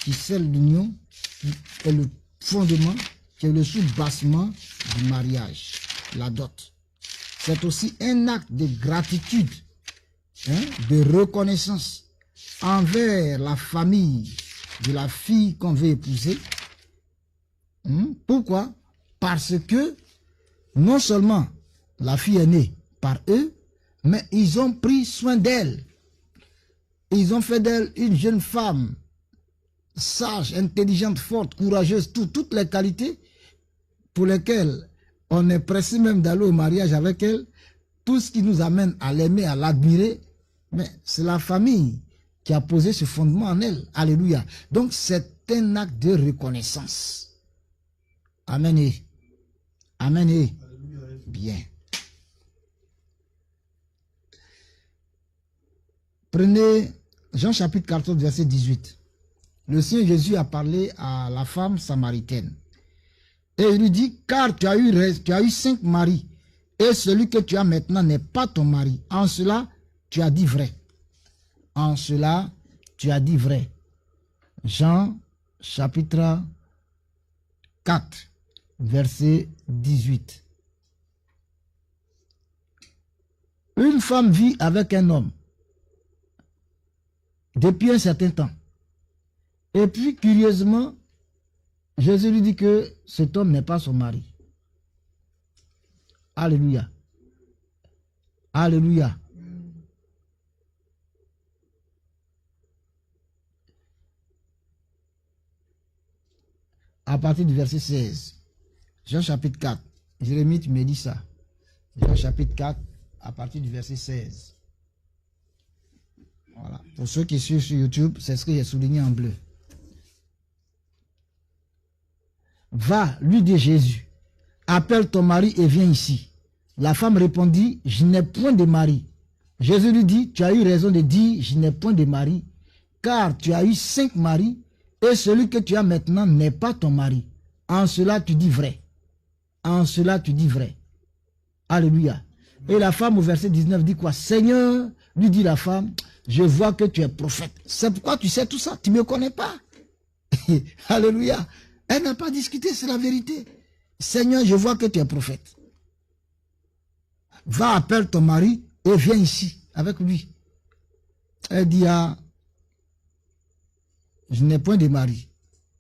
Qui scelle l'union, qui est le fondement, qui est le sous-bassement du mariage, la dot. C'est aussi un acte de gratitude, de reconnaissance envers la famille de la fille qu'on veut épouser. Pourquoi? Parce que non seulement la fille est née par eux, mais ils ont pris soin d'elle. Ils ont fait d'elle une jeune femme sage, intelligente, forte, courageuse, toutes les qualités pour lesquelles on est pressé même d'aller au mariage avec elle. Tout ce qui nous amène à l'aimer, à l'admirer, mais c'est la famille qui a posé ce fondement en elle. Alléluia. Donc c'est un acte de reconnaissance. Amen. Amen. Bien. Prenez Jean chapitre 14, verset 18. Le Seigneur Jésus a parlé à la femme samaritaine. Et il lui dit, car tu as eu 5 maris, et celui que tu as maintenant n'est pas ton mari. En cela, tu as dit vrai. En cela, tu as dit vrai. Jean chapitre 4, verset 18. Une femme vit avec un homme depuis un certain temps. Et puis, curieusement, Jésus lui dit que cet homme n'est pas son mari. Alléluia. Alléluia. À partir du verset 16. Jean chapitre 4. Jérémie, tu me dis ça. Jean chapitre 4, à partir du verset 16. Voilà. Pour ceux qui suivent sur YouTube, c'est ce que j'ai souligné en bleu. Va, lui dit Jésus, appelle ton mari et viens ici. La femme répondit, je n'ai point de mari. Jésus lui dit, tu as eu raison de dire, je n'ai point de mari, car tu as eu 5 maris, et celui que tu as maintenant n'est pas ton mari. En cela tu dis vrai. En cela tu dis vrai. Alléluia. Et la femme au verset 19 dit quoi? Seigneur, lui dit la femme, je vois que tu es prophète. C'est pourquoi tu sais tout ça, tu ne me connais pas. Alléluia. Elle n'a pas discuté, c'est la vérité. Seigneur, je vois que tu es prophète. Va, appelle ton mari et viens ici avec lui. Elle dit, ah, je n'ai point de mari.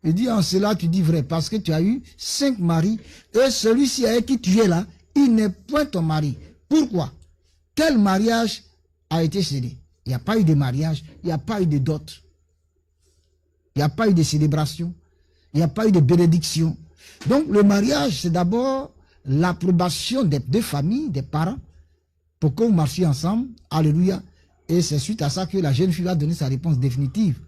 Il dit, en cela tu dis vrai, parce que tu as eu 5 maris, et celui-ci avec qui tu es là, il n'est point ton mari. Pourquoi? Quel mariage a été scellé? Il n'y a pas eu de mariage, il n'y a pas eu de dot. Il n'y a pas eu de célébration. Il n'y a pas eu de bénédiction. Donc le mariage, c'est d'abord l'approbation des deux familles, des parents, pour qu'on marche ensemble. Alléluia. Et c'est suite à ça que la jeune fille va donner sa réponse définitive.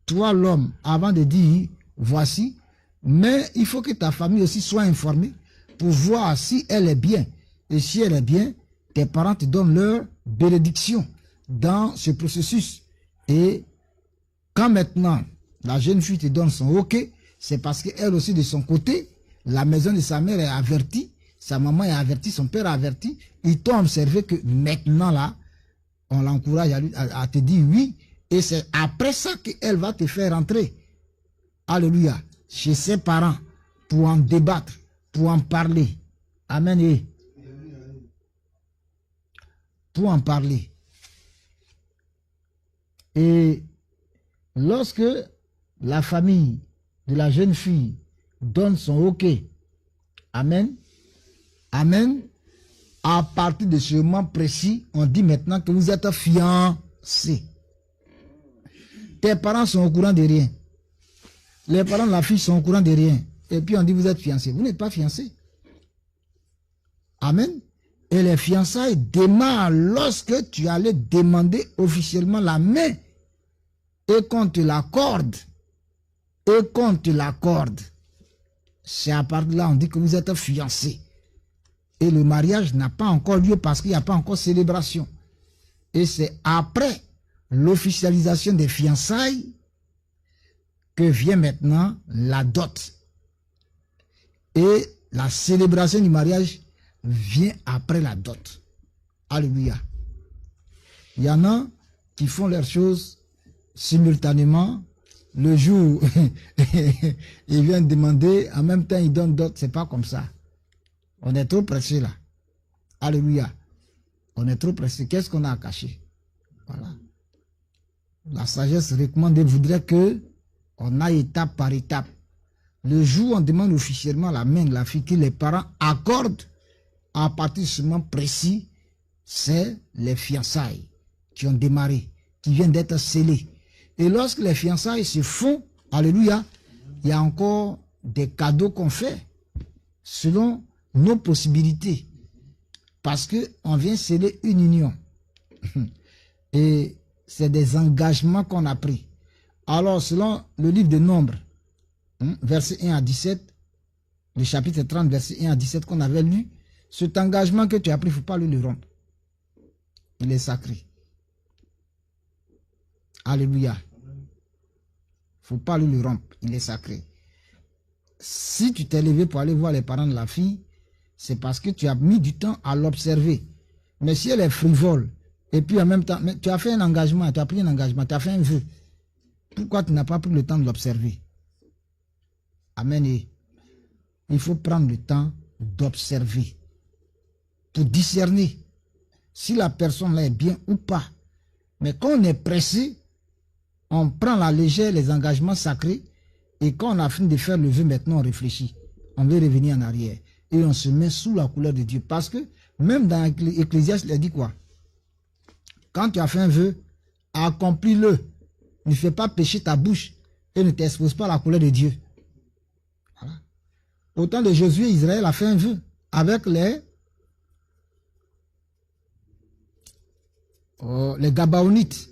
Toi, l'homme, avant de dire, voici, mais il faut que ta famille aussi soit informée pour voir si elle est bien. Et si elle est bien, tes parents te donnent leur bénédiction dans ce processus. Et quand maintenant, la jeune fille te donne son OK, c'est parce qu'elle aussi de son côté, la maison de sa mère est avertie, sa maman est avertie, son père est averti. Ils t'ont observé que maintenant là, on l'encourage à te dire oui. Et c'est après ça qu'elle va te faire rentrer. Alléluia. Chez ses parents, pour en débattre, pour en parler. Amen. Et pour en parler. Et lorsque la famille de la jeune fille donne son OK, amen, amen, à partir de ce moment précis, on dit maintenant que vous êtes fiancés. Tes parents sont au courant de rien. Les parents de la fille sont au courant de rien. Et puis on dit vous êtes fiancés. Vous n'êtes pas fiancés. Amen. Et les fiançailles démarrent lorsque tu allais demander officiellement la main et qu'on te l'accorde. Et qu'on te l'accorde. C'est à partir de là on dit que vous êtes fiancés. Et le mariage n'a pas encore lieu parce qu'il n'y a pas encore célébration. Et c'est après l'officialisation des fiançailles que vient maintenant la dot. Et la célébration du mariage vient après la dot. Alléluia. Il y en a qui font leurs choses simultanément. Le jour, ils viennent demander, en même temps ils donnent dot. C'est pas comme ça. On est trop pressé là. Alléluia. On est trop pressé. Qu'est-ce qu'on a à cacher? Voilà. La sagesse recommandée voudrait que on aille étape par étape. Le jour où on demande officiellement la main de la fille que les parents accordent, à partir de ce moment précis, c'est les fiançailles qui ont démarré, qui viennent d'être scellées. Et lorsque les fiançailles se font, alléluia, il y a encore des cadeaux qu'on fait selon nos possibilités. Parce qu'on vient sceller une union. Et c'est des engagements qu'on a pris. Alors, selon le livre de Nombres, verset 1 à 17, le chapitre 30, verset 1 à 17 qu'on avait lu, cet engagement que tu as pris, il ne faut pas le rompre. Il est sacré. Alléluia. Il ne faut pas le rompre. Il est sacré. Si tu t'es levé pour aller voir les parents de la fille, c'est parce que tu as mis du temps à l'observer. Mais si elle est frivole, et puis en même temps, tu as fait un engagement, tu as pris un engagement, tu as fait un vœu. Pourquoi tu n'as pas pris le temps de l'observer? Amen. Et il faut prendre le temps d'observer pour discerner si la personne là est bien ou pas. Mais quand on est pressé, on prend à la légère les engagements sacrés et quand on a fini de faire le vœu, maintenant on réfléchit. On veut revenir en arrière et on se met sous la couleur de Dieu. Parce que même dans Ecclésiaste, il a dit quoi? Quand tu as fait un vœu, accomplis-le. Ne fais pas pécher ta bouche et ne t'expose pas à la colère de Dieu. Voilà. Au temps de Josué, Israël a fait un vœu avec les Gabaonites.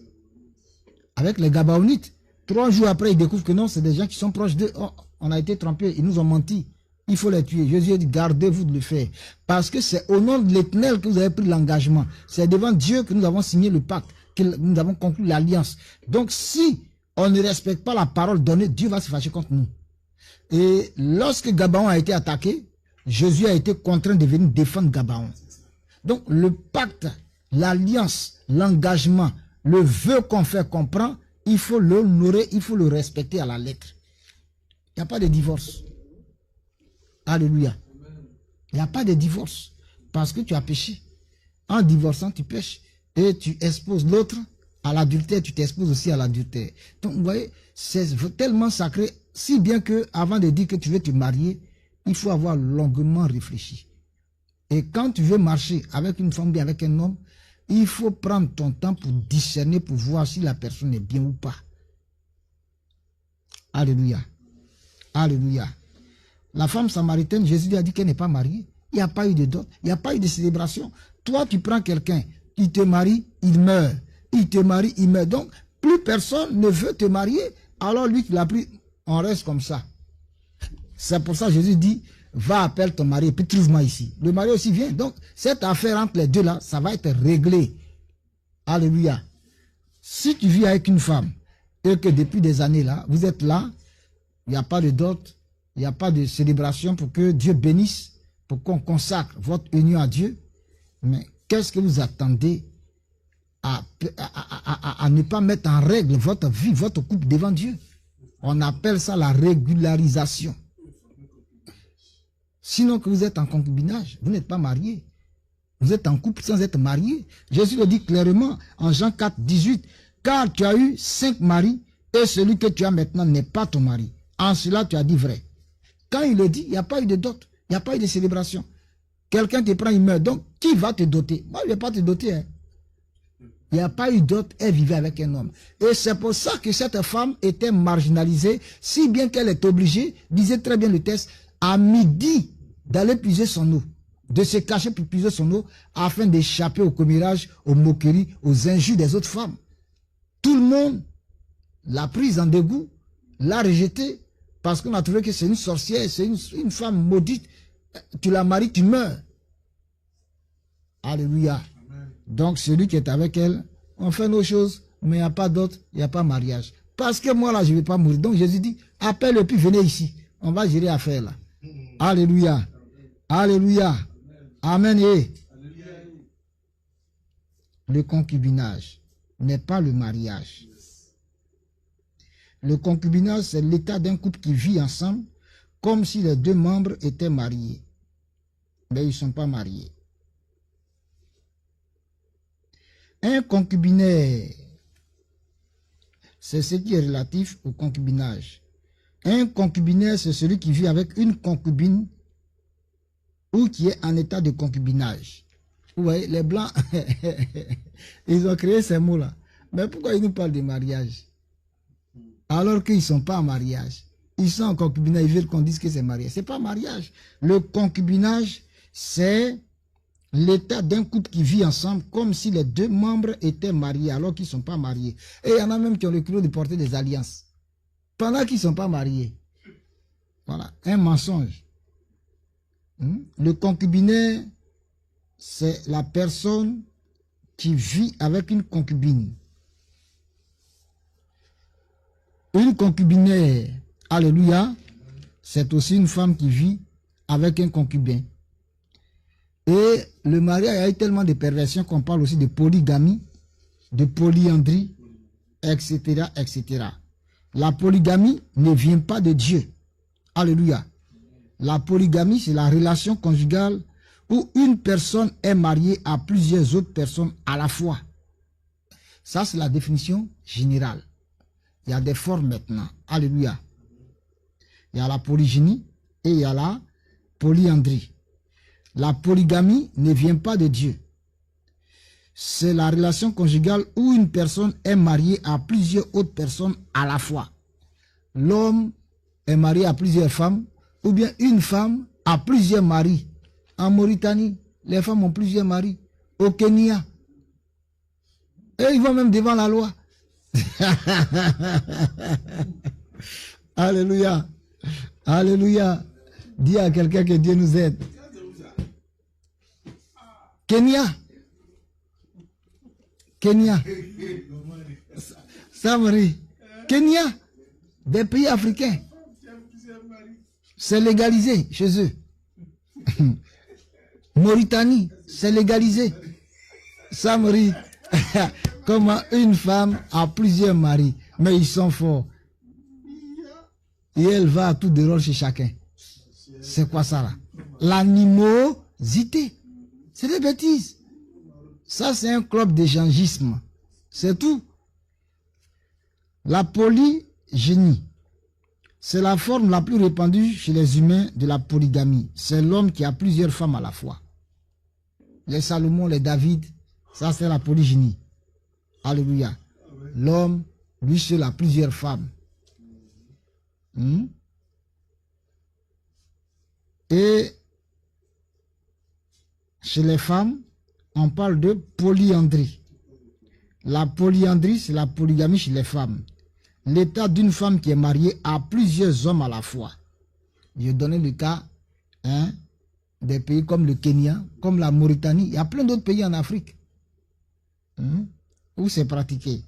Avec les Gabaonites. 3 jours après, ils découvrent que non, c'est des gens qui sont proches d'eux. Oh, on a été trompés, ils nous ont menti. Il faut les tuer. Jésus a dit, gardez-vous de le faire. Parce que c'est au nom de l'Éternel que vous avez pris l'engagement. C'est devant Dieu que nous avons signé le pacte, que nous avons conclu l'alliance. Donc si on ne respecte pas la parole donnée, Dieu va se fâcher contre nous. Et lorsque Gabaon a été attaqué, Jésus a été contraint de venir défendre Gabaon. Donc le pacte, l'alliance, l'engagement, le vœu qu'on fait, qu'on prend, il faut l'honorer, il faut le respecter à la lettre. Il n'y a pas de divorce. Alléluia. Il n'y a pas de divorce. Parce que tu as péché. En divorçant, tu pêches. Et tu exposes l'autre à l'adultère, tu t'exposes aussi à l'adultère. Donc, vous voyez, c'est tellement sacré, si bien que avant de dire que tu veux te marier, il faut avoir longuement réfléchi. Et quand tu veux marcher avec une femme bien, avec un homme, il faut prendre ton temps pour discerner, pour voir si la personne est bien ou pas. Alléluia. Alléluia. La femme samaritaine, Jésus lui a dit qu'elle n'est pas mariée. Il n'y a pas eu de dot, il n'y a pas eu de célébration. Toi, tu prends quelqu'un, il te marie, il meurt. il te marie, il meurt. Donc, plus personne ne veut te marier, alors lui qui l'a pris, on reste comme ça. C'est pour ça que Jésus dit, va appeler ton mari et puis trouve-moi ici. Le mari aussi vient. Donc, cette affaire entre les deux là, ça va être réglé. Alléluia. Si tu vis avec une femme et que depuis des années là, vous êtes là, il n'y a pas de dot, il n'y a pas de célébration pour que Dieu bénisse, pour qu'on consacre votre union à Dieu, mais qu'est-ce que vous attendez à ne pas mettre en règle votre vie, votre couple devant Dieu? On appelle ça la régularisation. Sinon que vous êtes en concubinage, vous n'êtes pas marié. Vous êtes en couple sans être marié. Jésus le dit clairement en Jean 4, 18, car tu as eu 5 maris et celui que tu as maintenant n'est pas ton mari. En cela, tu as dit vrai. Quand il le dit, il n'y a pas eu de dot, il n'y a pas eu de célébration. Quelqu'un te prend, il meurt. Donc, qui va te doter? Moi, je ne vais pas te doter. Hein. Il n'y a pas eu dot, elle vivait avec un homme. Et c'est pour ça que cette femme était marginalisée, si bien qu'elle est obligée, disait très bien le texte, à midi, d'aller puiser son eau, de se cacher pour puiser son eau, afin d'échapper au commérage, aux moqueries, aux injures des autres femmes. Tout le monde l'a prise en dégoût, l'a rejetée, parce qu'on a trouvé que c'est une sorcière, c'est une femme maudite. Tu la maries, tu meurs. Alléluia. Donc, celui qui est avec elle, on fait nos choses, mais il n'y a pas d'autre, il n'y a pas mariage. Parce que moi, là, je ne vais pas mourir. Donc, Jésus dit, appelle-le, puis venez ici. On va gérer l'affaire, là. Alléluia. Alléluia. Amen. Et le concubinage n'est pas le mariage. Le concubinage, c'est l'état d'un couple qui vit ensemble, comme si les deux membres étaient mariés. Mais ils ne sont pas mariés. Un concubinaire, c'est ce qui est relatif au concubinage. Un concubinaire, c'est celui qui vit avec une concubine ou qui est en état de concubinage. Vous voyez, les Blancs, ils ont créé ces mots-là. Mais pourquoi ils nous parlent de mariage? Alors qu'ils ne sont pas en mariage. Ils sont en concubinage, ils veulent qu'on dise que c'est mariage. Ce n'est pas mariage. Le concubinage, c'est l'état d'un couple qui vit ensemble comme si les deux membres étaient mariés alors qu'ils ne sont pas mariés. Et il y en a même qui ont le culot de porter des alliances pendant qu'ils ne sont pas mariés. Voilà, un mensonge. Le concubinaire, c'est la personne qui vit avec une concubine. Une concubinaire, alléluia, c'est aussi une femme qui vit avec un concubin. Et le mariage a eu tellement de perversions qu'on parle aussi de polygamie, de polyandrie, etc., etc. La polygamie ne vient pas de Dieu. Alléluia. La polygamie, c'est la relation conjugale où une personne est mariée à plusieurs autres personnes à la fois. Ça, c'est la définition générale. Il y a des formes maintenant. Alléluia. Il y a la polygynie et il y a la polyandrie. La polygamie ne vient pas de Dieu. C'est la relation conjugale où une personne est mariée à plusieurs autres personnes à la fois. L'homme est marié à plusieurs femmes, ou bien une femme a plusieurs maris. En Mauritanie, les femmes ont plusieurs maris. Au Kenya. Et ils vont même devant la loi. Alléluia. Alléluia. Dis à quelqu'un que Dieu nous aide. Kenya. Kenya. Samari. Kenya. Des pays africains. C'est légalisé chez eux. Mauritanie, c'est légalisé. Samari. Comment une femme a plusieurs maris, mais ils sont forts. Et elle va à tout déroule chez chacun. C'est quoi ça là? L'animosité. C'est des bêtises. Ça, c'est un club d'échangisme. C'est tout. La polygynie, c'est la forme la plus répandue chez les humains de la polygamie. C'est l'homme qui a plusieurs femmes à la fois. Les Salomon, les David, ça c'est la polygynie. Alléluia. L'homme, lui seul, a plusieurs femmes. Et chez les femmes, on parle de polyandrie. La polyandrie, c'est la polygamie chez les femmes. L'état d'une femme qui est mariée à plusieurs hommes à la fois. Je donnais le cas des pays comme le Kenya, comme la Mauritanie. Il y a plein d'autres pays en Afrique où c'est pratiqué.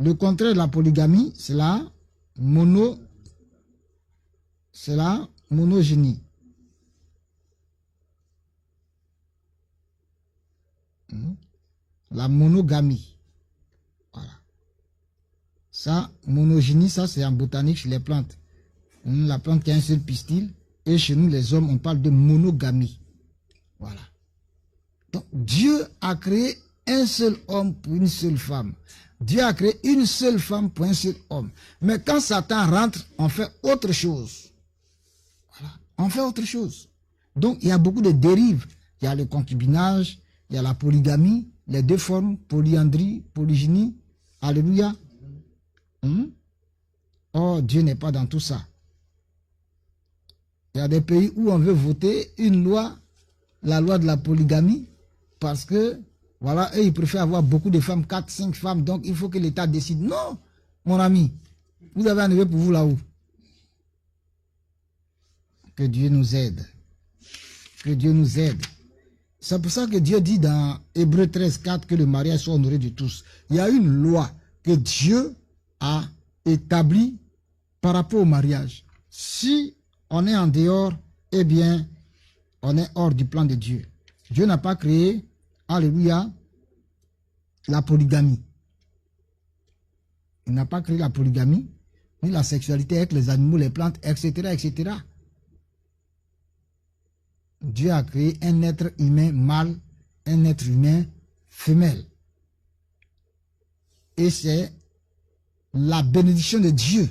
Le contraire de la polygamie, c'est la monogénie. La monogamie. Voilà. Ça, monogénie, ça c'est en botanique chez les plantes. La plante qui a un seul pistil. Et chez nous, les hommes, on parle de monogamie. Voilà. Donc, Dieu a créé un seul homme pour une seule femme. Dieu a créé une seule femme pour un seul homme. Mais quand Satan rentre, on fait autre chose. Voilà. On fait autre chose. Donc, il y a beaucoup de dérives. Il y a le concubinage, il y a la polygamie, les deux formes, polyandrie, polygynie. Alléluia. Oh, Dieu n'est pas dans tout ça. Il y a des pays où on veut voter une loi, la loi de la polygamie, parce que, voilà, eux, ils préfèrent avoir beaucoup de femmes, 4, 5 femmes, donc il faut que l'État décide. Non, mon ami, vous avez un neveu pour vous là-haut. Que Dieu nous aide. Que Dieu nous aide. C'est pour ça que Dieu dit dans Hébreux 13, 4 que le mariage soit honoré de tous. Il y a une loi que Dieu a établie par rapport au mariage. Si on est en dehors, eh bien, on est hors du plan de Dieu. Dieu n'a pas créé, alléluia, la polygamie. Il n'a pas créé la polygamie, ni la sexualité avec les animaux, les plantes, etc., etc. Dieu a créé un être humain mâle, un être humain femelle. Et c'est la bénédiction de Dieu,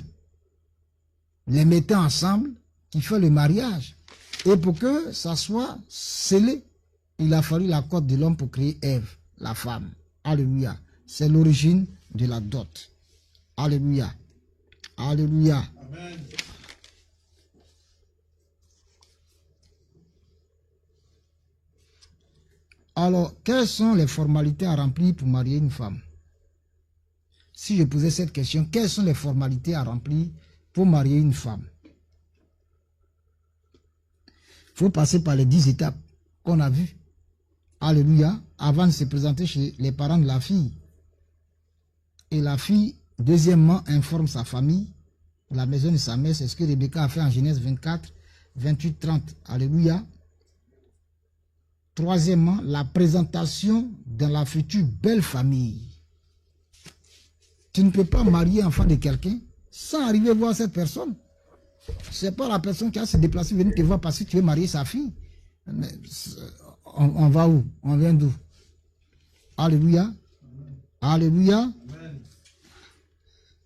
les mettant ensemble, qui fait le mariage. Et pour que ça soit scellé, il a fallu la côte de l'homme pour créer Ève, la femme. Alléluia. C'est l'origine de la dot. Alléluia. Alléluia. Amen. Alors, quelles sont les formalités à remplir pour marier une femme? Si je posais cette question, quelles sont les formalités à remplir pour marier une femme? Il faut passer par les 10 étapes qu'on a vues. Alléluia. Avant de se présenter chez les parents de la fille. Et la fille, deuxièmement, informe sa famille, la maison de sa mère. C'est ce que Rebecca a fait en Genèse 24, 28, 30. Alléluia. Troisièmement, la présentation dans la future belle famille. Tu ne peux pas marier enfant de quelqu'un sans arriver voir cette personne. Ce n'est pas la personne qui a se déplacé venir te voir parce que tu veux marier sa fille. Mais on va où? On vient d'où? Alléluia. Alléluia.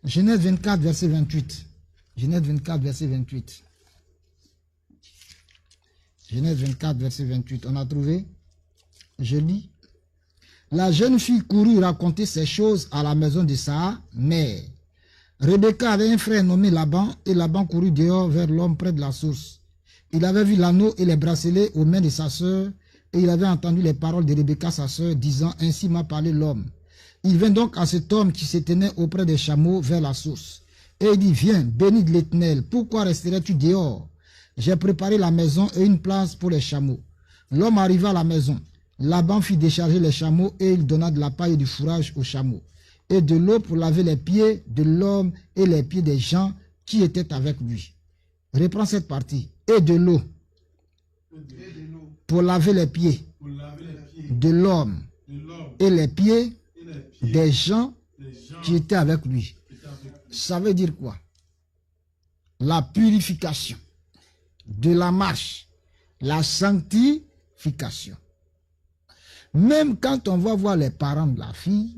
Genèse 24, verset 28. Genèse 24, verset 28. Genèse 24, verset 28. On a trouvé? Je lis. La jeune fille courut raconter ces choses à la maison de sa mère. Rebecca avait un frère nommé Laban, et Laban courut dehors vers l'homme près de la source. Il avait vu l'anneau et les bracelets aux mains de sa sœur, et il avait entendu les paroles de Rebecca, sa sœur, disant, « Ainsi m'a parlé l'homme. » Il vint donc à cet homme qui se tenait auprès des chameaux vers la source. Et il dit, « Viens, béni de l'Éternel, pourquoi resterais-tu dehors? J'ai préparé la maison et une place pour les chameaux. » L'homme arriva à la maison. Laban fit décharger les chameaux et il donna de la paille et du fourrage aux chameaux, et de l'eau pour laver les pieds de l'homme et les pieds des gens qui étaient avec lui. Reprends cette partie. Et de l'eau pour laver les pieds de l'homme et les pieds des gens qui étaient avec lui. Ça veut dire quoi? La purification de la marche, la sanctification. Même quand on va voir les parents de la fille,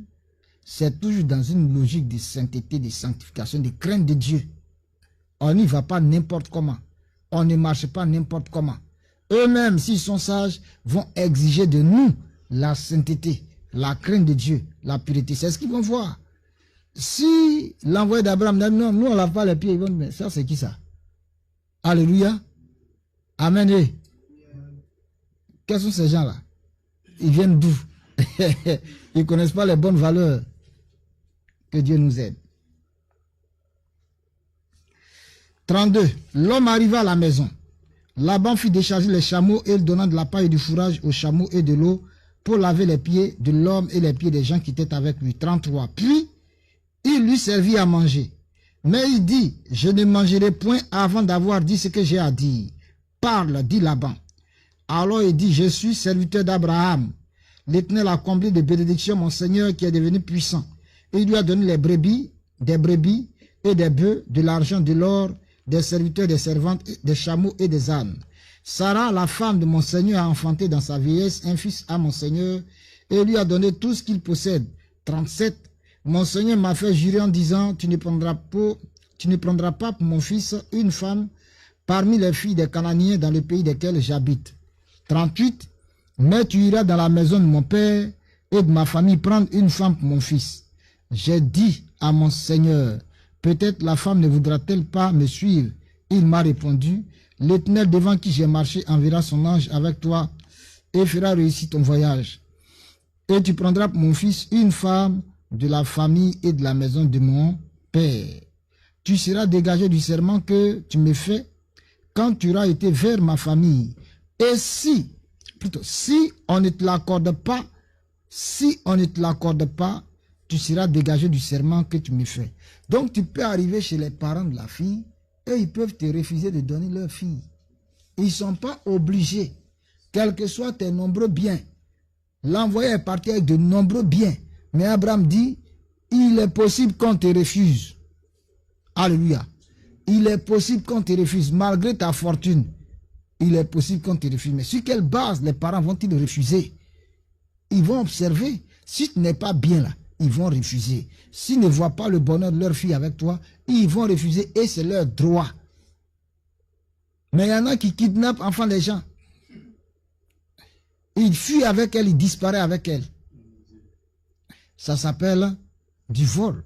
c'est toujours dans une logique de sainteté, de sanctification, de crainte de Dieu. On n'y va pas n'importe comment. On ne marche pas n'importe comment. Eux-mêmes, s'ils sont sages, vont exiger de nous la sainteté, la crainte de Dieu, la pureté. C'est ce qu'ils vont voir. Si l'envoyé d'Abraham dit non, nous on ne lave pas les pieds, ils vont dire, mais ça c'est qui ça? Alléluia. Amen. Quels sont ces gens-là? Ils viennent d'où? Ils ne connaissent pas les bonnes valeurs. Que Dieu nous aide. 32. L'homme arriva à la maison. Laban fit décharger les chameaux et il donna de la paille et du fourrage aux chameaux et de l'eau pour laver les pieds de l'homme et les pieds des gens qui étaient avec lui. 33. Puis, il lui servit à manger. Mais il dit, je ne mangerai point avant d'avoir dit ce que j'ai à dire. Parle, dit Laban. Alors il dit, je suis serviteur d'Abraham. L'Éternel a comblé de bénédictions mon Seigneur qui est devenu puissant. Et il lui a donné des brebis et des bœufs, de l'argent, de l'or, des serviteurs, des servantes, des chameaux et des ânes. Sarah, la femme de mon Seigneur, a enfanté dans sa vieillesse un fils à mon Seigneur et lui a donné tout ce qu'il possède. 37. Mon Seigneur m'a fait jurer en disant, tu ne prendras pas pour mon fils une femme parmi les filles des Cananéens dans le pays desquels j'habite. 38. Mais tu iras dans la maison de mon père et de ma famille prendre une femme pour mon fils. J'ai dit à mon Seigneur, peut-être la femme ne voudra-t-elle pas me suivre. Il m'a répondu, l'Éternel devant qui j'ai marché enverra son ange avec toi et fera réussir ton voyage. Et tu prendras pour mon fils une femme de la famille et de la maison de mon père. Tu seras dégagé du serment que tu me fais quand tu auras été vers ma famille. Et si on ne te l'accorde pas, tu seras dégagé du serment que tu me fais. Donc tu peux arriver chez les parents de la fille et ils peuvent te refuser de donner leur fille. Ils ne sont pas obligés, quels que soient tes nombreux biens. L'envoyé est parti avec de nombreux biens. Mais Abraham dit, il est possible qu'on te refuse. Alléluia. Il est possible qu'on te refuse, malgré ta fortune. Il est possible qu'on te refuse. Mais sur quelle base les parents vont-ils refuser? Ils vont observer. Si tu n'es pas bien là, ils vont refuser. S'ils ne voient pas le bonheur de leur fille avec toi, ils vont refuser et c'est leur droit. Mais il y en a qui kidnappent enfants des gens. Ils fuient avec elle, ils disparaissent avec elle. Ça s'appelle du vol.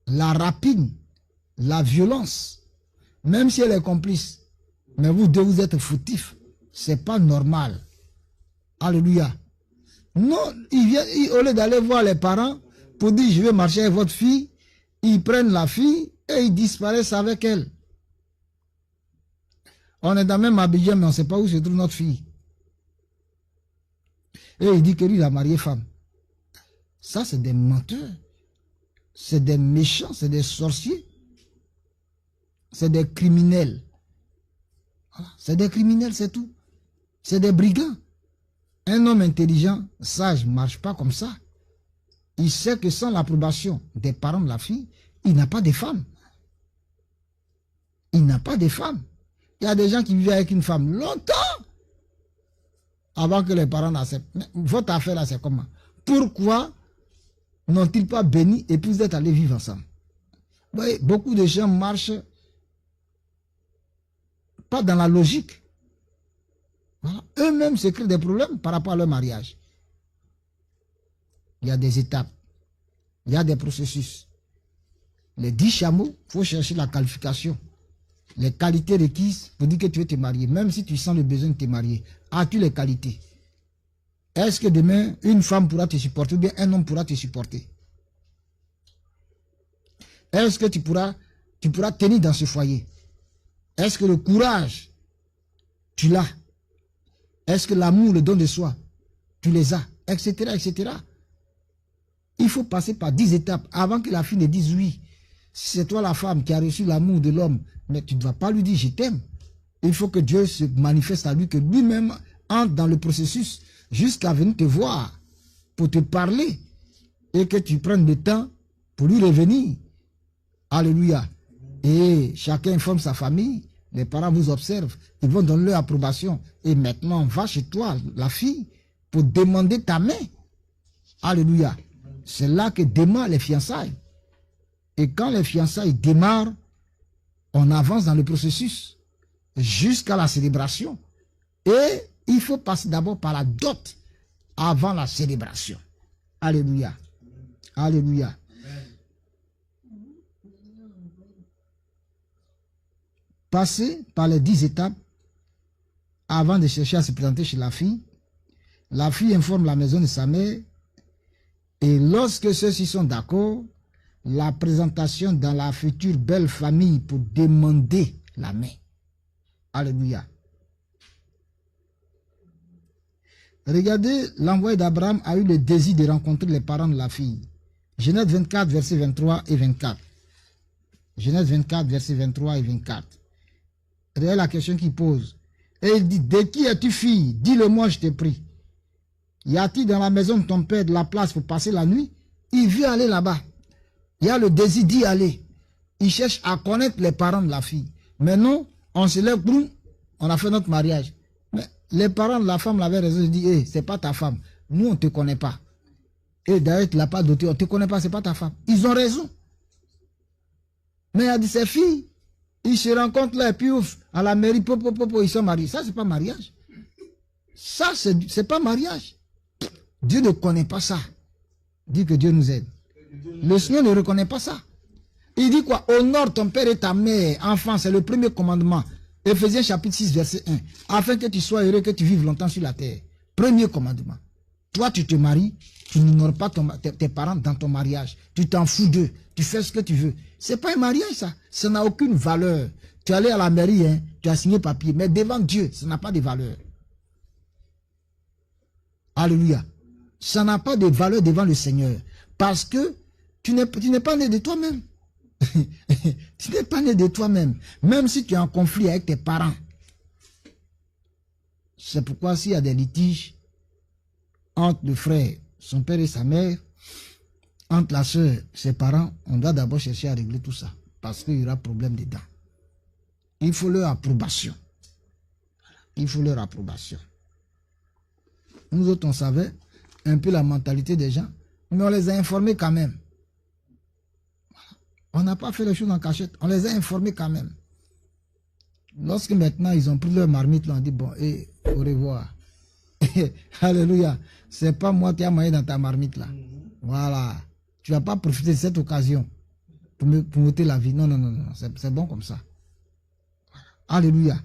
La rapine, la violence. Même si elle est complice. Mais vous deux, vous êtes fautifs. C'est pas normal. Alléluia. Non, ils viennent, au lieu d'aller voir les parents pour dire je vais marcher avec votre fille, ils prennent la fille et ils disparaissent avec elle. On est dans le même Abidjan, mais on ne sait pas où se trouve notre fille. Et il dit que lui, il a marié femme. Ça, c'est des menteurs. C'est des méchants, c'est des sorciers. C'est des criminels. Voilà. C'est des criminels, c'est tout. C'est des brigands. Un homme intelligent, sage, ne marche pas comme ça. Il sait que sans l'approbation des parents de la fille, il n'a pas de femme. Il n'a pas de femme. Il y a des gens qui vivent avec une femme longtemps avant que les parents n'acceptent. Mais votre affaire là, c'est comment? Pourquoi n'ont-ils pas béni et puis vous êtes allés vivre ensemble? Vous voyez, beaucoup de gens marchent pas dans la logique. Voilà. Eux-mêmes se créent des problèmes par rapport à leur mariage. Il y a des étapes. Il y a des processus. Les 10 chameaux, il faut chercher la qualification. Les qualités requises pour dire que tu veux te marier. Même si tu sens le besoin de te marier. As-tu les qualités? Est-ce que demain, une femme pourra te supporter ou bien un homme pourra te supporter? Est-ce que tu pourras tenir dans ce foyer? Est-ce que le courage, tu l'as? Est-ce que l'amour, le don de soi, tu les as? Etc. etc. Il faut passer par 10 étapes avant que la fille ne dise oui. Si c'est toi la femme qui a reçu l'amour de l'homme, mais tu ne vas pas lui dire je t'aime. Il faut que Dieu se manifeste à lui, que lui-même entre dans le processus jusqu'à venir te voir pour te parler et que tu prennes le temps pour lui revenir. Alléluia. Et chacun informe sa famille, les parents vous observent, ils vont donner leur approbation. Et maintenant, va chez toi, la fille, pour demander ta main. Alléluia. C'est là que démarrent les fiançailles. Et quand les fiançailles démarrent, on avance dans le processus jusqu'à la célébration. Et il faut passer d'abord par la dot avant la célébration. Alléluia. Alléluia. Passer par les 10 étapes avant de chercher à se présenter chez la fille informe la maison de sa mère et lorsque ceux-ci sont d'accord, la présentation dans la future belle famille pour demander la main. Alléluia. Regardez, l'envoyé d'Abraham a eu le désir de rencontrer les parents de la fille. Genèse 24, versets 23 et 24. Genèse 24, versets 23 et 24. Regardez la question qu'il pose. Et il dit, de qui es-tu fille? Dis-le-moi, je te prie. Y a-t-il dans la maison de ton père de la place pour passer la nuit? Il veut aller là-bas. Il a le désir d'y aller. Il cherche à connaître les parents de la fille. Mais non, on se lève, on a fait notre mariage. Mais les parents de la femme l'avaient raison. Ils disent, hey, c'est pas ta femme. Nous, on ne te connaît pas. Et d'ailleurs, tu ne l'as pas doté. On ne te connaît pas, c'est pas ta femme. Ils ont raison. Mais il a dit, ces filles, ils se rencontrent là, et puis ouf, à la mairie, ils sont mariés. Ça, c'est pas mariage. Ça, c'est pas mariage. Dieu ne connaît pas ça. Dit que Dieu nous aide. Le Seigneur ne reconnaît pas ça. Il dit quoi? Honore ton père et ta mère. Enfant, c'est le premier commandement. Éphésiens chapitre 6, verset 1. Afin que tu sois heureux, que tu vives longtemps sur la terre. Premier commandement. Toi, tu te maries, tu n'honores pas tes parents dans ton mariage. Tu t'en fous d'eux. Tu fais ce que tu veux. C'est pas un mariage, ça. Ça n'a aucune valeur. Tu es allé à la mairie, hein, tu as signé papier. Mais devant Dieu, ça n'a pas de valeur. Alléluia. Ça n'a pas de valeur devant le Seigneur. Parce que tu n'es pas né de toi-même. Tu n'es pas né de toi-même. Même si tu es en conflit avec tes parents. C'est pourquoi s'il y a des litiges entre le frère, son père et sa mère, entre la soeur, ses parents, on doit d'abord chercher à régler tout ça. Parce qu'il y aura problème dedans. Il faut leur approbation. Il faut leur approbation. Nous autres, on savait un peu la mentalité des gens, mais on les a informés quand même. Voilà. On n'a pas fait les choses en cachette, on les a informés quand même. Lorsque maintenant ils ont pris leur marmite, là, on dit bon, et au revoir. Alléluia. C'est pas moi qui ai maillé dans ta marmite là. Voilà. Tu vas pas profiter de cette occasion pour m'ôter la vie. Non, non, non, non. C'est bon comme ça. Voilà. Alléluia.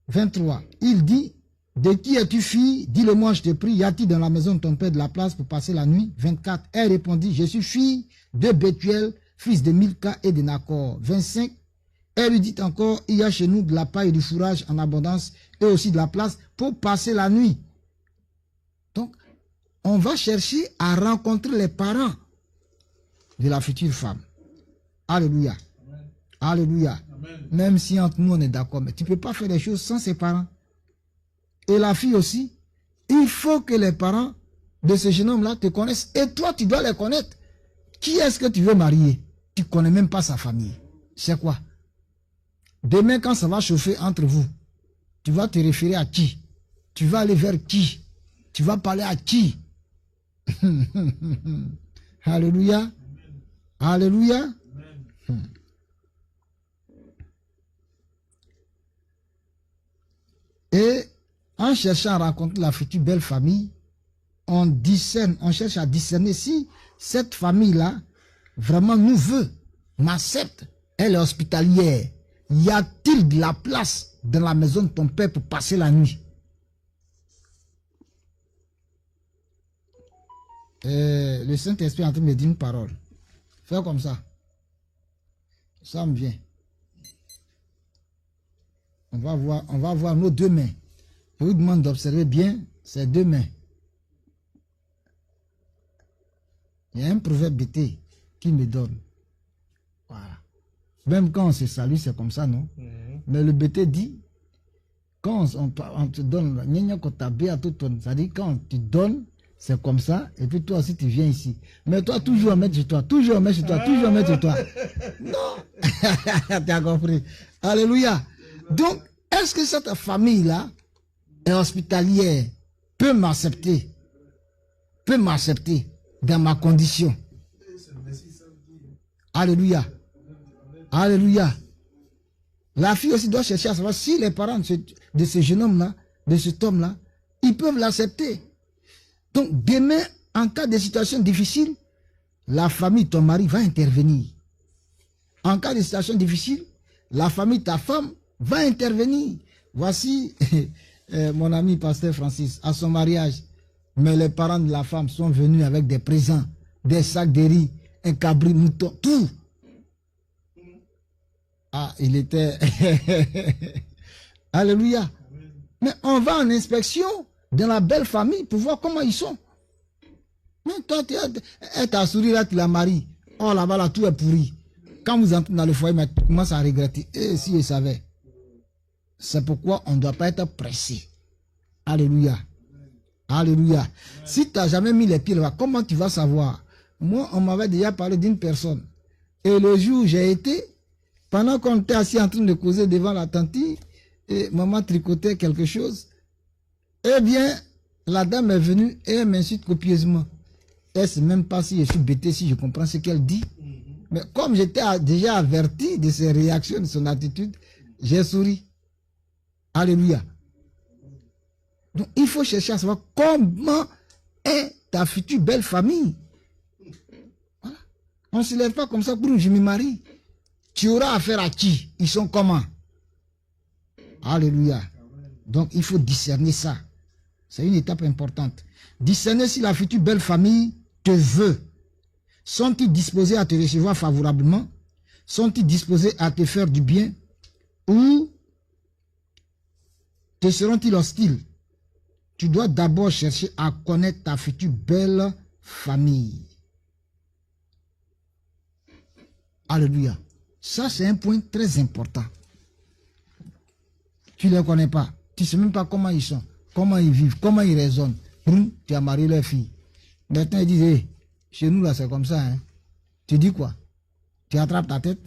23. Il dit, de qui es-tu fille? Dis-le-moi, je te prie. Y a-t-il dans la maison de ton père de la place pour passer la nuit? 24. Elle répondit, je suis fille de Bethuel, fils de Milka et de Nacor. 25. Elle lui dit encore, il y a chez nous de la paille et du fourrage en abondance et aussi de la place pour passer la nuit. Donc, on va chercher à rencontrer les parents de la future femme. Alléluia. Amen. Alléluia. Amen. Même si entre nous on est d'accord, mais tu ne peux pas faire les choses sans ses parents. Et la fille aussi, il faut que les parents de ce jeune homme-là te connaissent. Et toi, tu dois les connaître. Qui est-ce que tu veux marier? Tu ne connais même pas sa famille. C'est quoi? Demain, quand ça va chauffer entre vous, tu vas te référer à qui? Tu vas aller vers qui? Tu vas parler à qui? Alléluia. Alléluia. Et en cherchant à rencontrer la future belle famille, on discerne, on cherche à discerner si cette famille-là vraiment nous veut, m'accepte, elle est hospitalière. Y a-t-il de la place dans la maison de ton père pour passer la nuit? Le Saint-Esprit est en train de me dire une parole. Fais comme ça. Ça me vient. On va voir nos deux mains. Je vous demande d'observer bien ces deux mains. Il y a un proverbe d'été qui me donne. Voilà. Même quand on se salue, c'est comme ça, non? Mais le BT dit, quand on te donne, c'est-à-dire quand tu donnes, c'est comme ça, et puis toi aussi tu viens ici. Mais toi, toujours mettre chez toi, toujours mettre chez toi, toujours mettre chez toi. Non! Tu as compris? Alléluia! Donc, est-ce que cette famille-là est hospitalière, peut m'accepter dans ma condition? Alléluia! Alléluia. La fille aussi doit chercher à savoir si les parents de ce jeune homme-là, de cet homme-là, ils peuvent l'accepter. Donc, demain, en cas de situation difficile, la famille, ton mari va intervenir. En cas de situation difficile, la famille, ta femme, va intervenir. Voici mon ami pasteur Francis, à son mariage, mais les parents de la femme sont venus avec des présents, des sacs de riz, un cabri mouton, tout. Ah, il était... Alléluia. Mais on va en inspection dans la belle famille pour voir comment ils sont. Mais toi, elle t'a souri là, tu la maries. Oh là-bas, là, tout est pourri. Quand vous entrez dans le foyer, tu commences à regretter. Et si je savais. C'est pourquoi on ne doit pas être pressé. Alléluia. Alléluia. Si tu n'as jamais mis les pieds là-bas, comment tu vas savoir? Moi, on m'avait déjà parlé d'une personne. Et le jour où j'ai été, pendant qu'on était assis en train de causer devant la tante, et maman tricotait quelque chose, eh bien, la dame est venue et elle m'insulte copieusement. Elle ne sait même pas si je suis bêté, si je comprends ce qu'elle dit. Mais comme j'étais déjà averti de ses réactions, de son attitude, j'ai souri. Alléluia. Donc, il faut chercher à savoir comment est ta future belle famille. Voilà. On ne se lève pas comme ça pour je me marie. Tu auras affaire à qui? Ils sont comment? Alléluia. Donc, il faut discerner ça. C'est une étape importante. Discerner si la future belle famille te veut. Sont-ils disposés à te recevoir favorablement? Sont-ils disposés à te faire du bien? Ou te seront-ils hostiles? Tu dois d'abord chercher à connaître ta future belle famille. Alléluia. Ça, c'est un point très important. Tu ne les connais pas. Tu ne sais même pas comment ils sont, comment ils vivent, comment ils raisonnent. Tu as marié leur fille. Maintenant, ils disent, hey, chez nous, là, c'est comme ça. Hein. Tu dis quoi? Tu attrapes ta tête?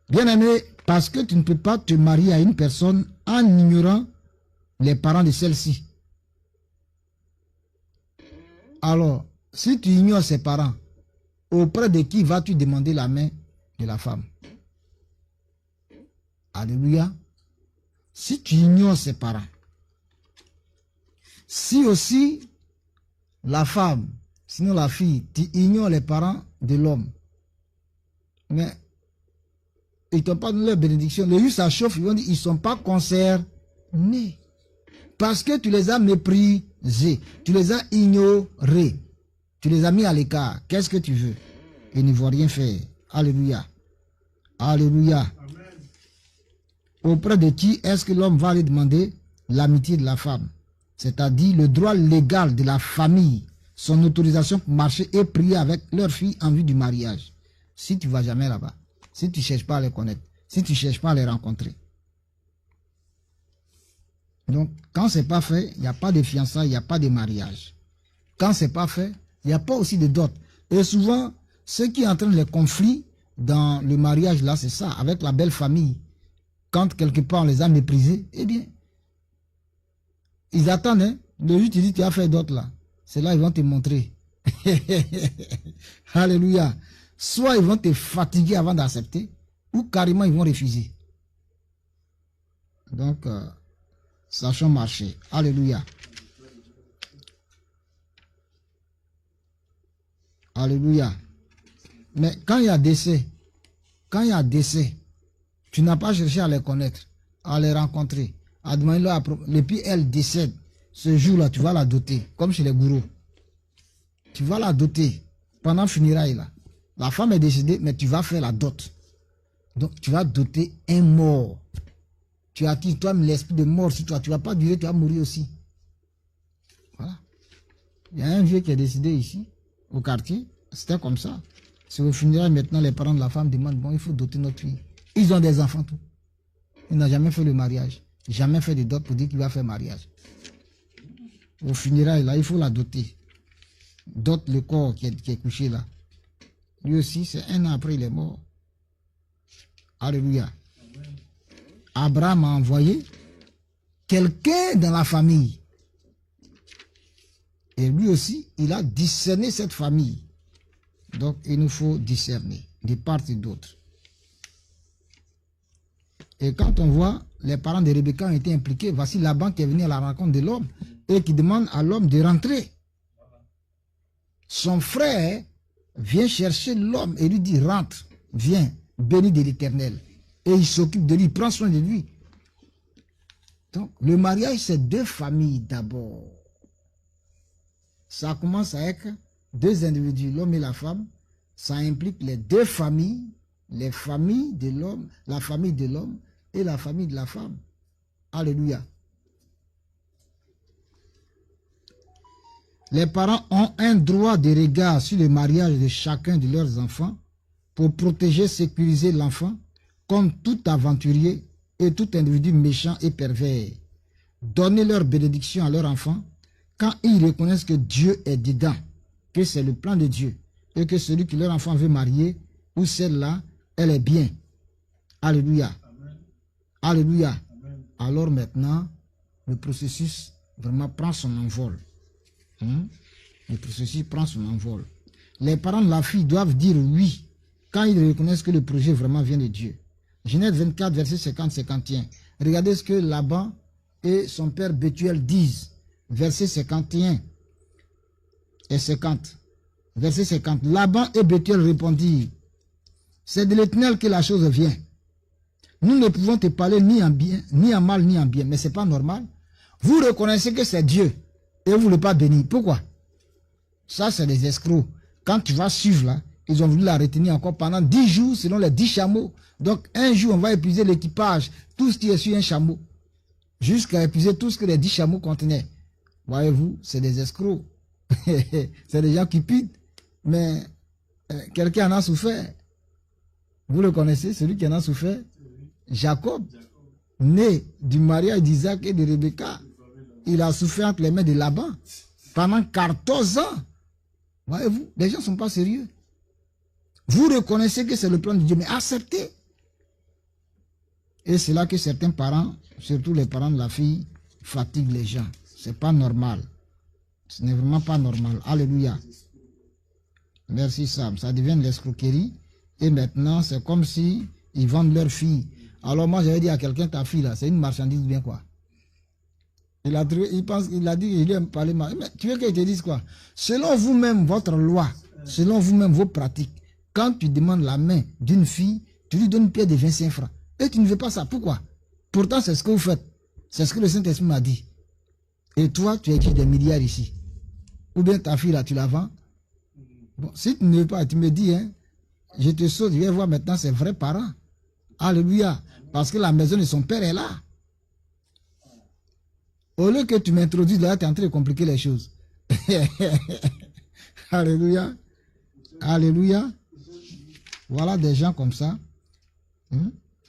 Bien-aimé, parce que tu ne peux pas te marier à une personne en ignorant les parents de celle-ci. Alors, si tu ignores ses parents, auprès de qui vas-tu demander la main de la femme? Alléluia. Si tu ignores ses parents, si aussi la femme, sinon la fille, tu ignores les parents de l'homme, mais ils ne t'ont pas donné leur bénédiction, le jour ça chauffe, ils vont dire ils ne sont pas concernés. Parce que tu les as méprisés, tu les as ignorés, tu les as mis à l'écart. Qu'est-ce que tu veux? Ils ne vont rien faire. Alléluia. Alléluia. Amen. Auprès de qui est-ce que l'homme va aller demander l'amitié de la femme? C'est-à-dire le droit légal de la famille, son autorisation pour marcher et prier avec leur fille en vue du mariage. Si tu ne vas jamais là-bas, si tu ne cherches pas à les connaître, si tu ne cherches pas à les rencontrer. Donc, quand ce n'est pas fait, il n'y a pas de fiançailles, il n'y a pas de mariage. Quand ce n'est pas fait, il n'y a pas aussi de dot. Et souvent, ce qui entraîne les conflits dans le mariage, là, c'est ça, avec la belle famille. Quand quelque part on les a méprisés, eh bien, ils attendent, hein. Le jour tu dis, tu as fait dot là. C'est là ils vont te montrer. Alléluia. Soit ils vont te fatiguer avant d'accepter, ou carrément ils vont refuser. Donc, sachons marcher. Alléluia. Alléluia. Mais quand il y a décès, tu n'as pas cherché à les connaître, à les rencontrer, à demander leur et puis elle décède. Ce jour-là, tu vas la doter, comme chez les gourous. Tu vas la doter pendant le funérail là. La femme est décédée, mais tu vas faire la dot. Donc, tu vas doter un mort. Tu attires toi-même l'esprit de mort sur toi. Tu ne vas pas durer, tu vas mourir aussi. Voilà. Il y a un vieux qui est décédé ici, au quartier. C'était comme ça. C'est au funérail, maintenant, les parents de la femme demandent, bon, il faut doter notre fille. Ils ont des enfants, tout. Il n'a jamais fait le mariage. Jamais fait de dot pour dire qu'il va faire mariage. Au funérail, là, il faut la doter. Dote le corps qui est couché là. Lui aussi, c'est un an après, il est mort. Alléluia. Abraham a envoyé quelqu'un dans la famille. Et lui aussi, il a discerné cette famille. Donc, il nous faut discerner de part et d'autre. Et quand on voit les parents de Rebecca ont été impliqués, voici Laban qui est venu à la rencontre de l'homme et qui demande à l'homme de rentrer. Son frère vient chercher l'homme et lui dit, rentre, viens, béni de l'Éternel. et il s'occupe de lui, il prend soin de lui. Donc, le mariage, c'est deux familles d'abord. Ça commence avec deux individus, l'homme et la femme. Ça implique les deux familles, les familles de l'homme, la famille de l'homme et la famille de la femme. Alléluia. Les parents ont un droit de regard sur le mariage de chacun de leurs enfants pour protéger, sécuriser l'enfant comme tout aventurier et tout individu méchant et pervers. Donner leur bénédiction à leur enfant quand ils reconnaissent que Dieu est dedans, que c'est le plan de Dieu et que celui que leur enfant veut marier ou celle-là, elle est bien. Alléluia. Amen. Alléluia. Amen. Alors maintenant, le processus vraiment prend son envol. Le processus prend son envol. Les parents de la fille doivent dire oui quand ils reconnaissent que le projet vraiment vient de Dieu. Genèse 24, verset 50-51. Regardez ce que Laban et son père Bethuel disent. Verset 51 et 50. Verset 50. Laban et Bethuel répondirent: c'est de l'Éternel que la chose vient. Nous ne pouvons te parler ni en bien, ni en mal, ni en bien. Mais ce n'est pas normal. Vous reconnaissez que c'est Dieu et vous ne voulez pas bénir. Pourquoi? Ça, c'est des escrocs. Quand tu vas suivre là, ils ont voulu la retenir encore pendant 10 jours selon les 10 chameaux. Donc, un jour, on va épuiser l'équipage, tout ce qui est sur un chameau, jusqu'à épuiser tout ce que les 10 chameaux contenaient. Voyez-vous, c'est des escrocs. C'est des gens qui pident. Mais quelqu'un en a souffert. Vous le connaissez, celui qui en a souffert? Jacob, né du mariage d'Isaac et de Rebecca. Il a souffert entre les mains de Laban pendant 14 ans. Voyez-vous, les gens ne sont pas sérieux. Vous reconnaissez que c'est le plan de Dieu, mais acceptez. Et c'est là que certains parents, surtout les parents de la fille, fatiguent les gens. Ce n'est pas normal. Ce n'est vraiment pas normal. Alléluia. Merci Sam. Ça devient de l'escroquerie. Et maintenant, c'est comme si ils vendent leur fille. Alors moi, j'avais dit à quelqu'un, ta fille là, c'est une marchandise bien quoi. Il a dit, il aime parler mal. Mais tu veux qu'il te dise quoi? Selon vous-même, votre loi, selon vous-même, vos pratiques, quand tu demandes la main d'une fille, tu lui donnes une pièce de 25 francs. Et tu ne veux pas ça. Pourquoi? Pourtant, c'est ce que vous faites. C'est ce que le Saint-Esprit m'a dit. Et toi, tu écris des milliards ici. Ou bien ta fille là, tu la vends. Bon, si tu ne veux pas, tu me dis, hein, je te saute, je vais voir maintenant ses vrais parents. Alléluia. Parce que la maison de son père est là. Au lieu que tu m'introduises là, tu es en train de compliquer les choses. Alléluia. Alléluia. Voilà des gens comme ça.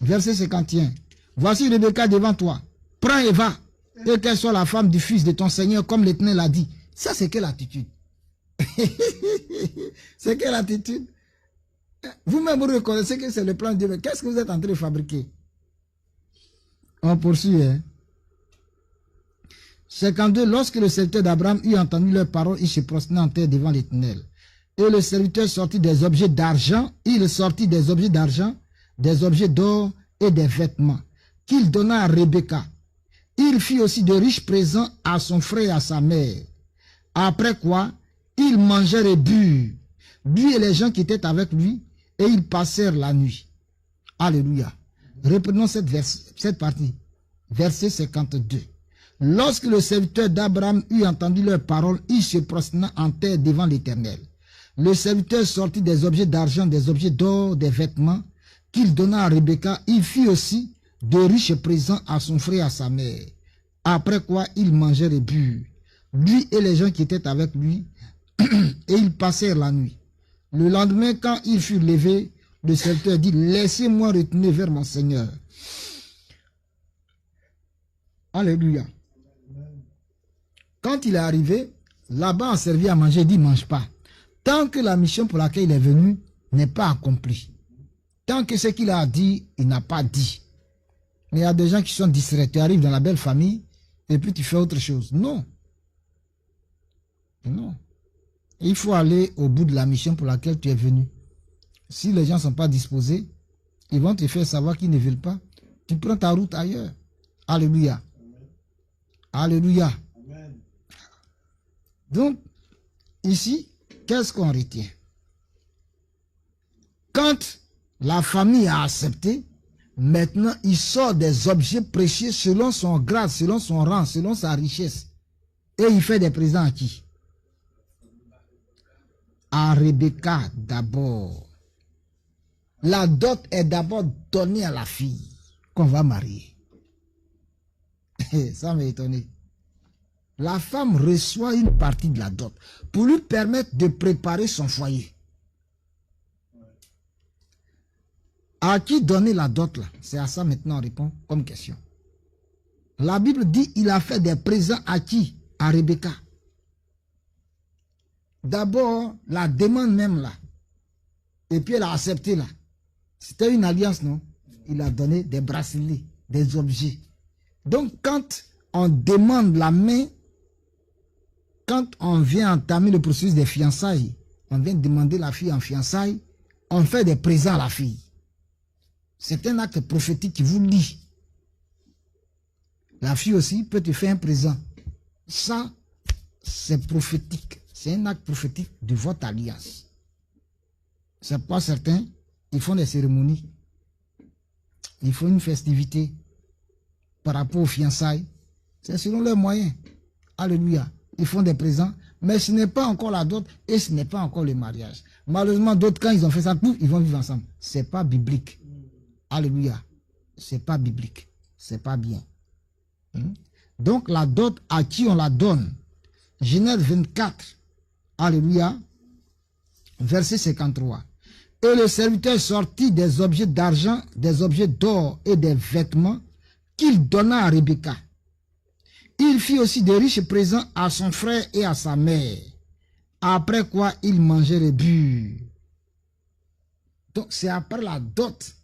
Verset 51. Voici Rebecca devant toi. Prends et va. Et qu'elle soit la femme du fils de ton Seigneur, comme l'Éternel l'a dit. Ça, c'est quelle attitude? C'est quelle attitude? Vous-même, vous reconnaissez que c'est le plan de Dieu. Mais qu'est-ce que vous êtes en train de fabriquer? On poursuit, hein? 52. Lorsque le serviteur d'Abraham eut entendu leurs paroles, il se prosternait en terre devant l'Éternel. Et le serviteur sortit des objets d'argent. Il sortit des objets d'argent, des objets d'or et des vêtements qu'il donna à Rebecca. Il fit aussi de riches présents à son frère et à sa mère. Après quoi, ils mangèrent et burent, lui et les gens qui étaient avec lui, et ils passèrent la nuit. Alléluia. Reprenons cette partie. Verset 52. Lorsque le serviteur d'Abraham eut entendu leurs paroles, il se prosterna en terre devant l'Éternel. Le serviteur sortit des objets d'argent, des objets d'or, des vêtements qu'il donna à Rebecca. Il fit aussi de riches présents à son frère et à sa mère. Après quoi, ils mangèrent et burent, lui et les gens qui étaient avec lui, et ils passèrent la nuit. Le lendemain, quand ils furent levés, le serviteur dit: laissez-moi retourner vers mon Seigneur. Alléluia. Quand il est arrivé, Laban a servi à manger, il dit: mange pas. Tant que la mission pour laquelle il est venu n'est pas accomplie. Tant que ce qu'il a dit, il n'a pas dit. Mais il y a des gens qui sont distraits. Tu arrives dans la belle famille et puis tu fais autre chose. Non. Non. Il faut aller au bout de la mission pour laquelle tu es venu. Si les gens ne sont pas disposés, ils vont te faire savoir qu'ils ne veulent pas. Tu prends ta route ailleurs. Alléluia. Alléluia. Amen. Donc, ici, qu'est-ce qu'on retient? Quand la famille a accepté, Maintenant, il sort des objets précieux selon son grade, selon son rang, selon sa richesse. Et il fait des présents à qui? À Rebecca d'abord. La dot est d'abord donnée à la fille qu'on va marier. Ça m'a étonné. La femme reçoit une partie de la dot pour lui permettre de préparer son foyer. À qui donner la dot là? C'est à ça maintenant on répond comme question. La Bible dit il a fait des présents à qui? À Rebecca. D'abord, la demande même là. Et puis elle a accepté là. C'était une alliance, non? Il a donné des bracelets, des objets. Donc quand on demande la main, quand on vient entamer le processus des fiançailles, on vient demander la fille en fiançailles, on fait des présents à la fille. C'est un acte prophétique qui vous lie. La fille aussi peut te faire un présent. Ça, c'est prophétique. C'est un acte prophétique de votre alliance. C'est pas certain. Ils font des cérémonies. Ils font une festivité par rapport aux fiançailles. C'est selon leurs moyens. Alléluia. Ils font des présents. Mais ce n'est pas encore la dot et ce n'est pas encore le mariage. Malheureusement, d'autres, quand ils ont fait ça, tout, ils vont vivre ensemble. C'est pas biblique. Alléluia. C'est pas biblique. C'est pas bien. Donc, la dot, à qui on la donne? Genèse 24. Alléluia. Verset 53. Et le serviteur sortit des objets d'argent, des objets d'or et des vêtements qu'il donna à Rebecca. Il fit aussi de riches présents à son frère et à sa mère. Après quoi, il mangeait et but. Donc, c'est après la dot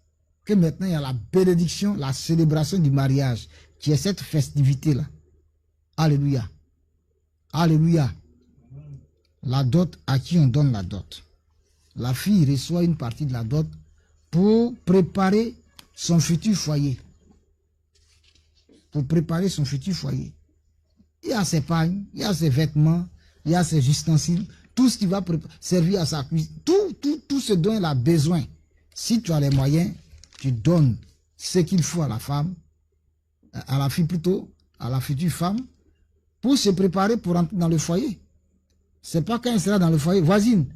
que maintenant il y a la bénédiction, la célébration du mariage, qui est cette festivité-là. Alléluia. Alléluia. La dot, à qui on donne la dot? La fille reçoit une partie de la dot pour préparer son futur foyer. Pour préparer son futur foyer. Il y a ses pagnes, il y a ses vêtements, il y a ses ustensiles, tout ce qui va servir à sa cuisine. Tout ce dont elle a besoin. Si tu as les moyens, tu donnes ce qu'il faut à la femme, à la fille plutôt, à la future femme, pour se préparer pour entrer dans le foyer. C'est pas quand elle sera dans le foyer, voisine,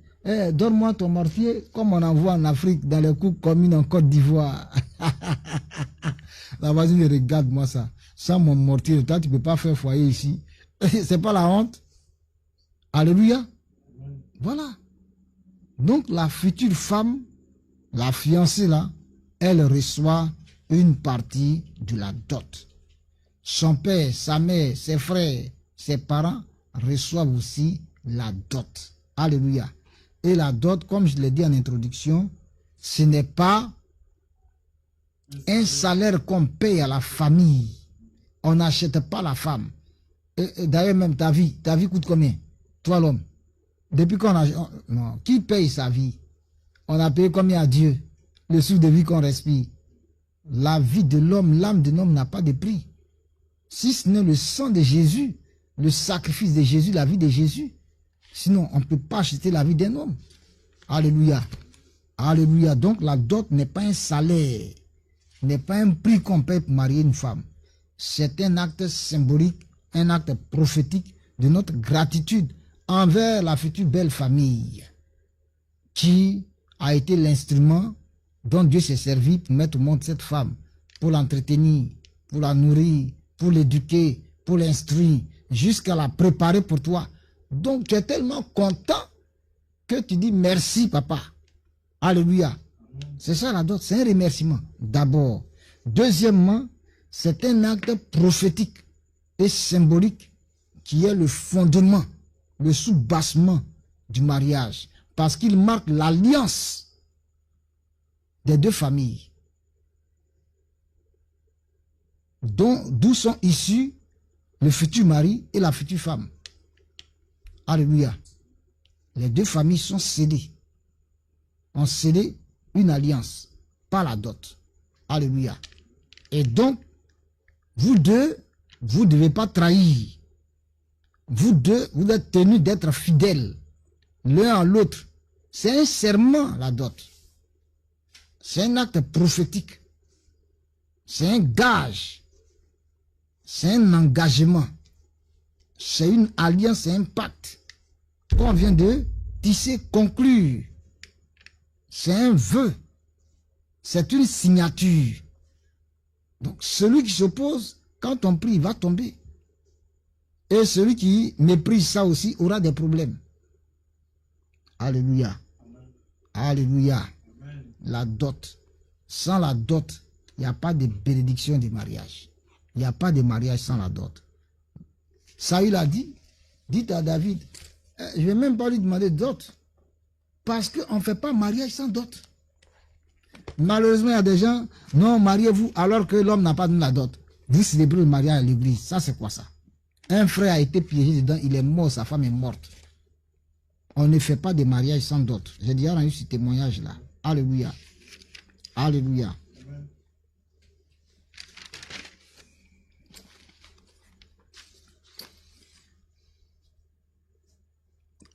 donne-moi ton mortier, comme on en voit en Afrique, dans les coupes communes en Côte d'Ivoire. La voisine regarde-moi ça. Sans mon mortier, toi, tu peux pas faire foyer ici. C'est pas la honte. Alléluia. Voilà. Donc, la future femme, la fiancée là, elle reçoit une partie de la dot. Son père, sa mère, ses frères, ses parents reçoivent aussi la dot. Alléluia. Et la dot, comme je l'ai dit en introduction, ce n'est pas un salaire qu'on paye à la famille. On n'achète pas la femme. D'ailleurs, même ta vie coûte combien? Toi, l'homme. Depuis qu'on a... Non, qui paye sa vie? On a payé combien à Dieu? Le souffle de vie qu'on respire. La vie de l'homme, l'âme de l'homme n'a pas de prix. Si ce n'est le sang de Jésus, le sacrifice de Jésus, la vie de Jésus. Sinon, on ne peut pas acheter la vie d'un homme. Alléluia. Alléluia. Donc, la dot n'est pas un salaire. N'est pas un prix qu'on paye pour marier une femme. C'est un acte symbolique, un acte prophétique de notre gratitude envers la future belle famille qui a été l'instrument dont Dieu s'est servi pour mettre au monde cette femme, pour l'entretenir, pour la nourrir, pour l'éduquer, pour l'instruire, jusqu'à la préparer pour toi. Donc tu es tellement content que tu dis merci papa. Alléluia. C'est ça la dot, c'est un remerciement d'abord. Deuxièmement, c'est un acte prophétique et symbolique qui est le fondement, le soubassement du mariage. Parce qu'il marque l'alliance des deux familles. D'où sont issus le futur mari et la future femme. Alléluia. Les deux familles sont scellées. On scellé une alliance, pas la dot. Alléluia. Et donc, vous deux, vous ne devez pas trahir. Vous deux, vous êtes tenus d'être fidèles l'un à l'autre. C'est un serment, la dot. C'est un acte prophétique. C'est un gage. C'est un engagement. C'est une alliance, c'est un pacte qu'on vient de tisser, conclure. C'est un vœu. C'est une signature. Donc, celui qui s'oppose, quand on prie, il va tomber. Et celui qui méprise ça aussi aura des problèmes. Alléluia. Alléluia. La dot. Sans la dot, il n'y a pas de bénédiction de mariage. Il n'y a pas de mariage sans la dot. Saül a dit, dites à David, je ne vais même pas lui demander dot. Parce qu'on ne fait pas mariage sans dot. Malheureusement, il y a des gens, non, mariez-vous alors que l'homme n'a pas donné la dot. Vous célébrez le mariage à l'église. Ça, c'est quoi ça? Un frère a été piégé dedans, il est mort, sa femme est morte. On ne fait pas de mariage sans dot. J'ai déjà rendu ce témoignage-là. Alléluia. Alléluia.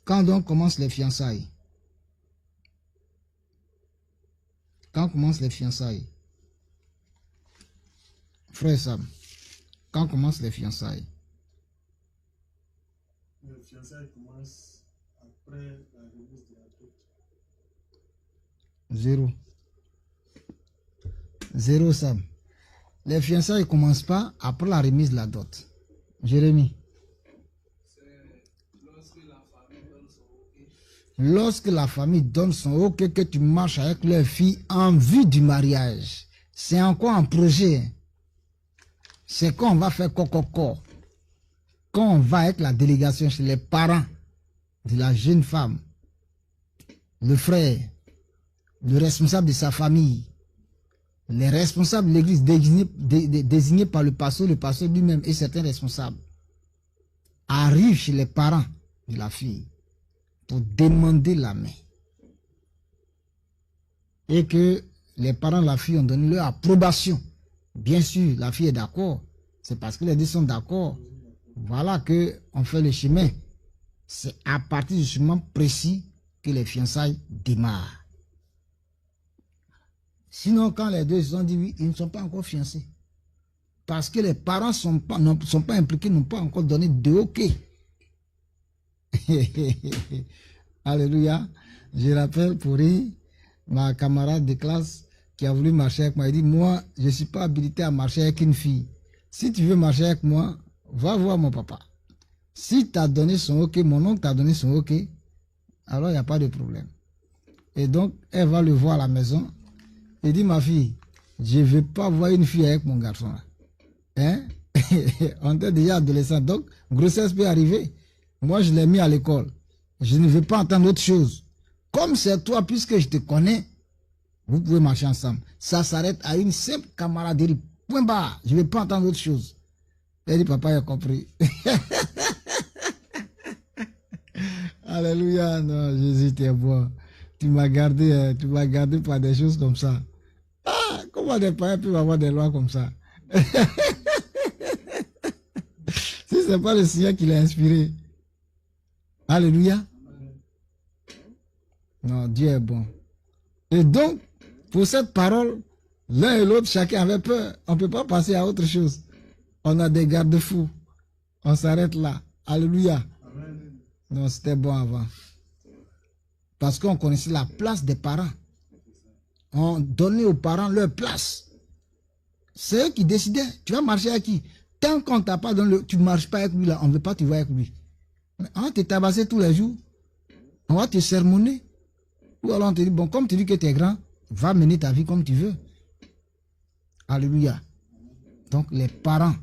Quand donc commencent les fiançailles? Quand commencent les fiançailles? Frère Sam, quand commencent les fiançailles? Les fiançailles commencent après la remise de la dot. Zéro. Zéro Sam. Les fiançailles ne commencent pas après la remise de la dot. Jérémie. Lorsque la famille donne son OK, que tu marches avec leur fille en vue du mariage. C'est encore un projet. C'est quand on va faire coco. Quand on va avec la délégation chez les parents de la jeune femme, le frère, le responsable de sa famille, les responsables de l'église désignés par le pasteur lui-même et certains responsables arrivent chez les parents de la fille pour demander la main. Et que les parents de la fille ont donné leur approbation. Bien sûr, la fille est d'accord. C'est parce que les deux sont d'accord. Voilà que on fait le chemin. C'est à partir du chemin précis que les fiançailles démarrent. Sinon, quand les deux se sont dit oui, ils ne sont pas encore fiancés. Parce que les parents ne sont pas impliqués, n'ont pas encore donné de OK. Alléluia. Je rappelle pour rire, ma camarade de classe qui a voulu marcher avec moi, il dit, moi, je ne suis pas habilité à marcher avec une fille. Si tu veux marcher avec moi, va voir mon papa. Si tu as donné son OK, mon oncle t'a donné son OK, alors il n'y a pas de problème. Et donc, elle va le voir à la maison. Il dit, ma fille, je ne veux pas voir une fille avec mon garçon. Hein? On est déjà adolescent, donc grossesse peut arriver. Moi, je l'ai mis à l'école. Je ne veux pas entendre autre chose. Comme c'est toi, puisque je te connais, vous pouvez marcher ensemble. Ça s'arrête à une simple camaraderie. Point barre. Je ne veux pas entendre autre chose. Elle dit, papa, il a compris. Alléluia. Non, Jésus, t'es bon. Tu m'as gardé par des choses comme ça. Ah, comment des parents peuvent avoir des lois comme ça? Si ce n'est pas le Seigneur qui l'a inspiré. Alléluia. Non, Dieu est bon. Et donc, pour cette parole, l'un et l'autre, chacun avait peur. On ne peut pas passer à autre chose. On a des garde-fous. On s'arrête là. Alléluia. Amen. Non, c'était bon avant. Parce qu'on connaissait la place des parents. On donnait aux parents leur place. C'est eux qui décidaient. Tu vas marcher avec qui? Tant qu'on t'a pas donné tu ne marches pas avec lui là, on ne veut pas te voir avec lui. On va te tabasser tous les jours. On va te sermonner. Ou alors on te dit, bon, comme tu dis que tu es grand, va mener ta vie comme tu veux. Alléluia. Donc les parents,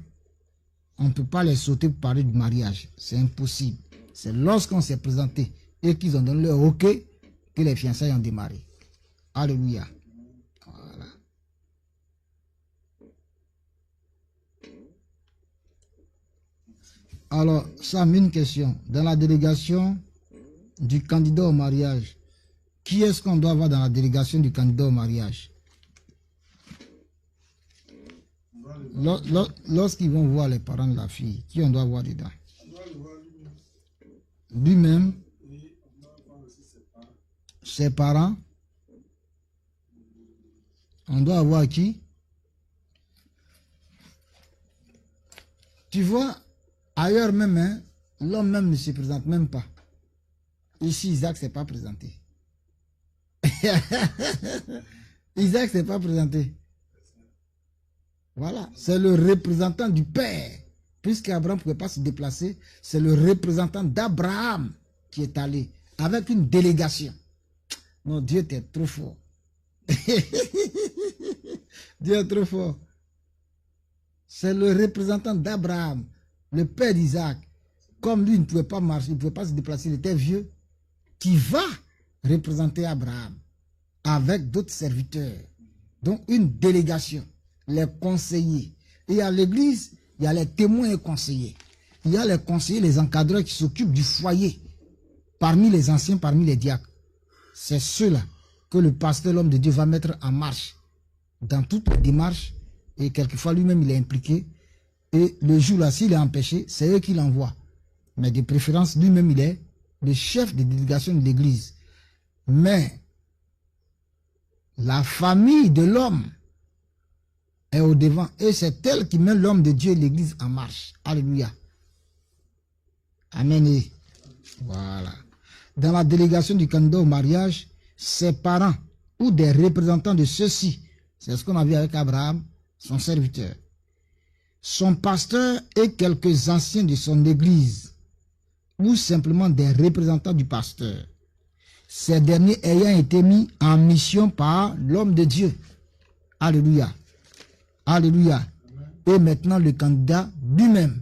on ne peut pas les sauter pour parler du mariage. C'est impossible. C'est lorsqu'on s'est présenté et qu'ils ont donné leur OK que les fiançailles ont démarré. Alléluia. Voilà. Alors, ça une question. Dans la délégation du candidat au mariage, qui est-ce qu'on doit avoir dans la délégation du candidat au mariage? Lorsqu'ils vont voir les parents de la fille, qui on doit voir dedans? Lui-même, ses parents. On doit avoir qui? Tu vois, ailleurs même, hein, l'homme même ne se présente même pas. Ici, Isaac ne s'est pas présenté. Isaac ne s'est pas présenté. Voilà, c'est le représentant du Père. Puisqu'Abraham ne pouvait pas se déplacer, c'est le représentant d'Abraham qui est allé avec une délégation. Non, Dieu était trop fort. Dieu est trop fort. C'est le représentant d'Abraham, le père d'Isaac. Comme lui ne pouvait pas marcher, il ne pouvait pas se déplacer, il était vieux, qui va représenter Abraham avec d'autres serviteurs. Donc une délégation, les conseillers. Et à l'église, il y a les témoins et conseillers. Il y a les conseillers, les encadreurs qui s'occupent du foyer. Parmi les anciens, parmi les diacres. C'est ceux-là que le pasteur, l'homme de Dieu, va mettre en marche dans toute la démarche. Et quelquefois, lui-même, il est impliqué. Et le jour-là, s'il est empêché, c'est eux qui l'envoient. Mais de préférence, lui-même, il est le chef de délégation de l'église. Mais la famille de l'homme est au devant. Et c'est elle qui met l'homme de Dieu et l'église en marche. Alléluia. Amen. Et voilà. Dans la délégation du candidat au mariage, ses parents ou des représentants de ceux-ci, c'est ce qu'on a vu avec Abraham, son serviteur, son pasteur et quelques anciens de son église, ou simplement des représentants du pasteur, ces derniers ayant été mis en mission par l'homme de Dieu. Alléluia. Alléluia. Et maintenant le candidat lui-même.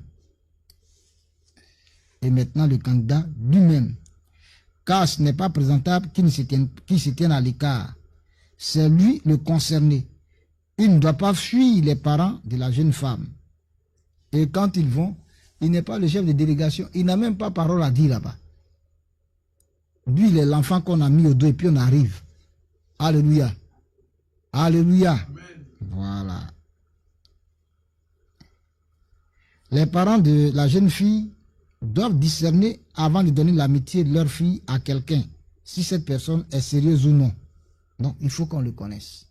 Et maintenant le candidat lui-même. Car ce n'est pas présentable qui se tienne à l'écart. C'est lui le concerné. Il ne doit pas fuir les parents de la jeune femme. Et quand ils vont, il n'est pas le chef de délégation. Il n'a même pas parole à dire là-bas. Lui, il est l'enfant qu'on a mis au dos et puis on arrive. Alléluia. Alléluia. Amen. Voilà. Les parents de la jeune fille doivent discerner avant de donner l'amitié de leur fille à quelqu'un, si cette personne est sérieuse ou non. Donc, il faut qu'on le connaisse.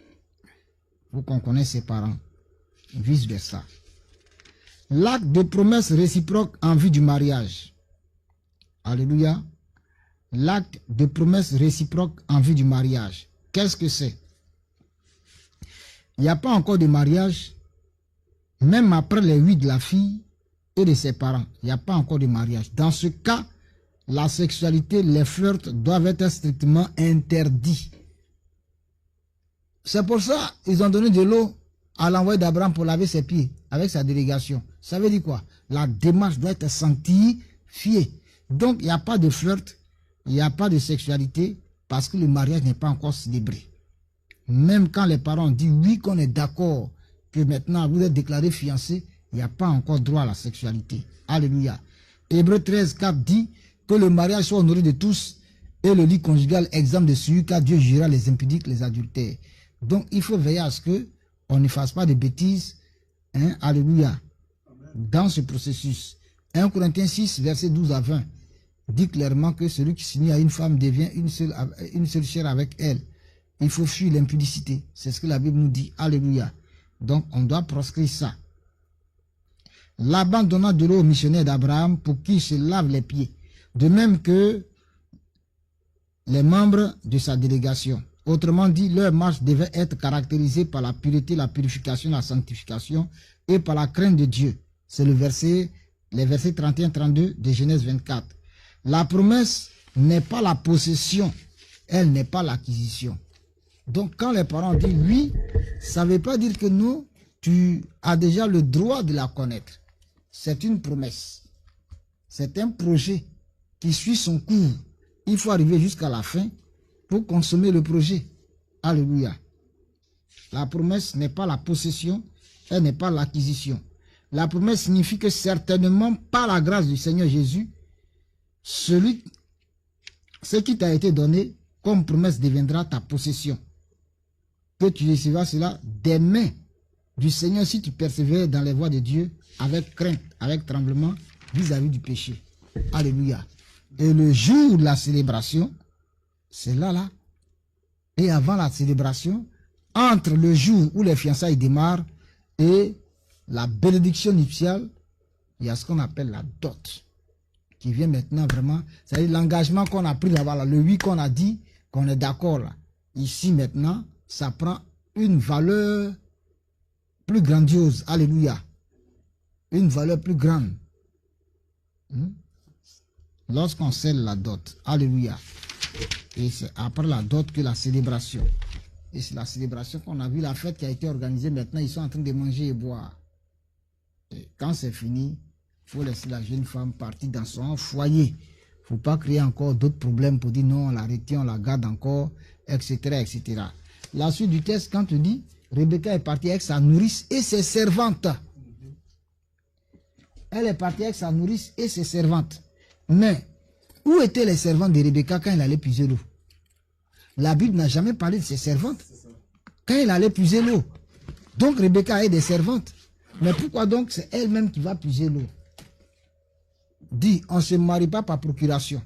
Il faut qu'on connaisse ses parents. Vice versa. L'acte de promesse réciproque en vue du mariage. Alléluia. L'acte de promesse réciproque en vue du mariage. Qu'est-ce que c'est? Il n'y a pas encore de mariage, même après les 8 de la fille et de ses parents. Il n'y a pas encore de mariage. Dans ce cas, la sexualité, les flirts doivent être strictement interdits. C'est pour ça qu'ils ont donné de l'eau à l'envoyé d'Abraham pour laver ses pieds avec sa délégation. Ça veut dire quoi? La démarche doit être sanctifiée. Donc, il n'y a pas de flirt, il n'y a pas de sexualité parce que le mariage n'est pas encore célébré. Même quand les parents disent oui, qu'on est d'accord que maintenant vous êtes déclarés fiancés, il n'y a pas encore droit à la sexualité. Alléluia. Hébreux 13, 4 dit que le mariage soit honoré de tous et le lit conjugal exempt de celui car Dieu jugera les impudiques, les adultères. Donc, il faut veiller à ce que on ne fasse pas de bêtises. Hein? Alléluia. Dans ce processus. 1 Corinthiens 6, verset 12 à 20 dit clairement que celui qui s'unit à une femme devient une seule chair avec elle. Il faut fuir l'impudicité. C'est ce que la Bible nous dit. Alléluia. Donc, on doit proscrire ça. Laban donna de l'eau au missionnaire d'Abraham pour qu'il se lave les pieds. De même que les membres de sa délégation. Autrement dit, leur marche devait être caractérisée par la pureté, la purification, la sanctification et par la crainte de Dieu. C'est les versets 31-32 de Genèse 24. La promesse n'est pas la possession, elle n'est pas l'acquisition. Donc quand les parents disent oui, ça ne veut pas dire que non, tu as déjà le droit de la connaître. C'est une promesse. C'est un projet qui suit son cours. Il faut arriver jusqu'à la fin pour consommer le projet. Alléluia. La promesse n'est pas la possession, elle n'est pas l'acquisition. La promesse signifie que certainement, par la grâce du Seigneur Jésus, ce qui t'a été donné comme promesse deviendra ta possession. Que tu recevras cela des mains du Seigneur si tu persévères dans les voies de Dieu avec crainte, avec tremblement vis-à-vis du péché. Alléluia. Et le jour de la célébration, c'est là. Et avant la célébration, entre le jour où les fiançailles démarrent et la bénédiction nuptiale, il y a ce qu'on appelle la dot, qui vient maintenant vraiment, c'est-à-dire l'engagement qu'on a pris là-bas, là, le oui qu'on a dit, qu'on est d'accord là. Ici maintenant, ça prend une valeur plus grandiose. Alléluia. Une valeur plus grande. Lorsqu'on scelle la dot. Alléluia. Et c'est après la dot que la célébration. Et c'est la célébration qu'on a vu, la fête qui a été organisée. Maintenant, ils sont en train de manger et boire. Et quand c'est fini, il faut laisser la jeune femme partir dans son foyer. Il ne faut pas créer encore d'autres problèmes pour dire non, on la retient, on la garde encore, etc., etc. La suite du texte, quand tu dis, Rebecca est partie avec sa nourrice et ses servantes. Elle est partie avec sa nourrice et ses servantes. Mais, où étaient les servantes de Rebecca quand elle allait puiser l'eau? La Bible n'a jamais parlé de ses servantes. Quand elle allait puiser l'eau. Donc Rebecca a des servantes. Mais pourquoi donc c'est elle-même qui va puiser l'eau? Dis, on ne se marie pas par procuration.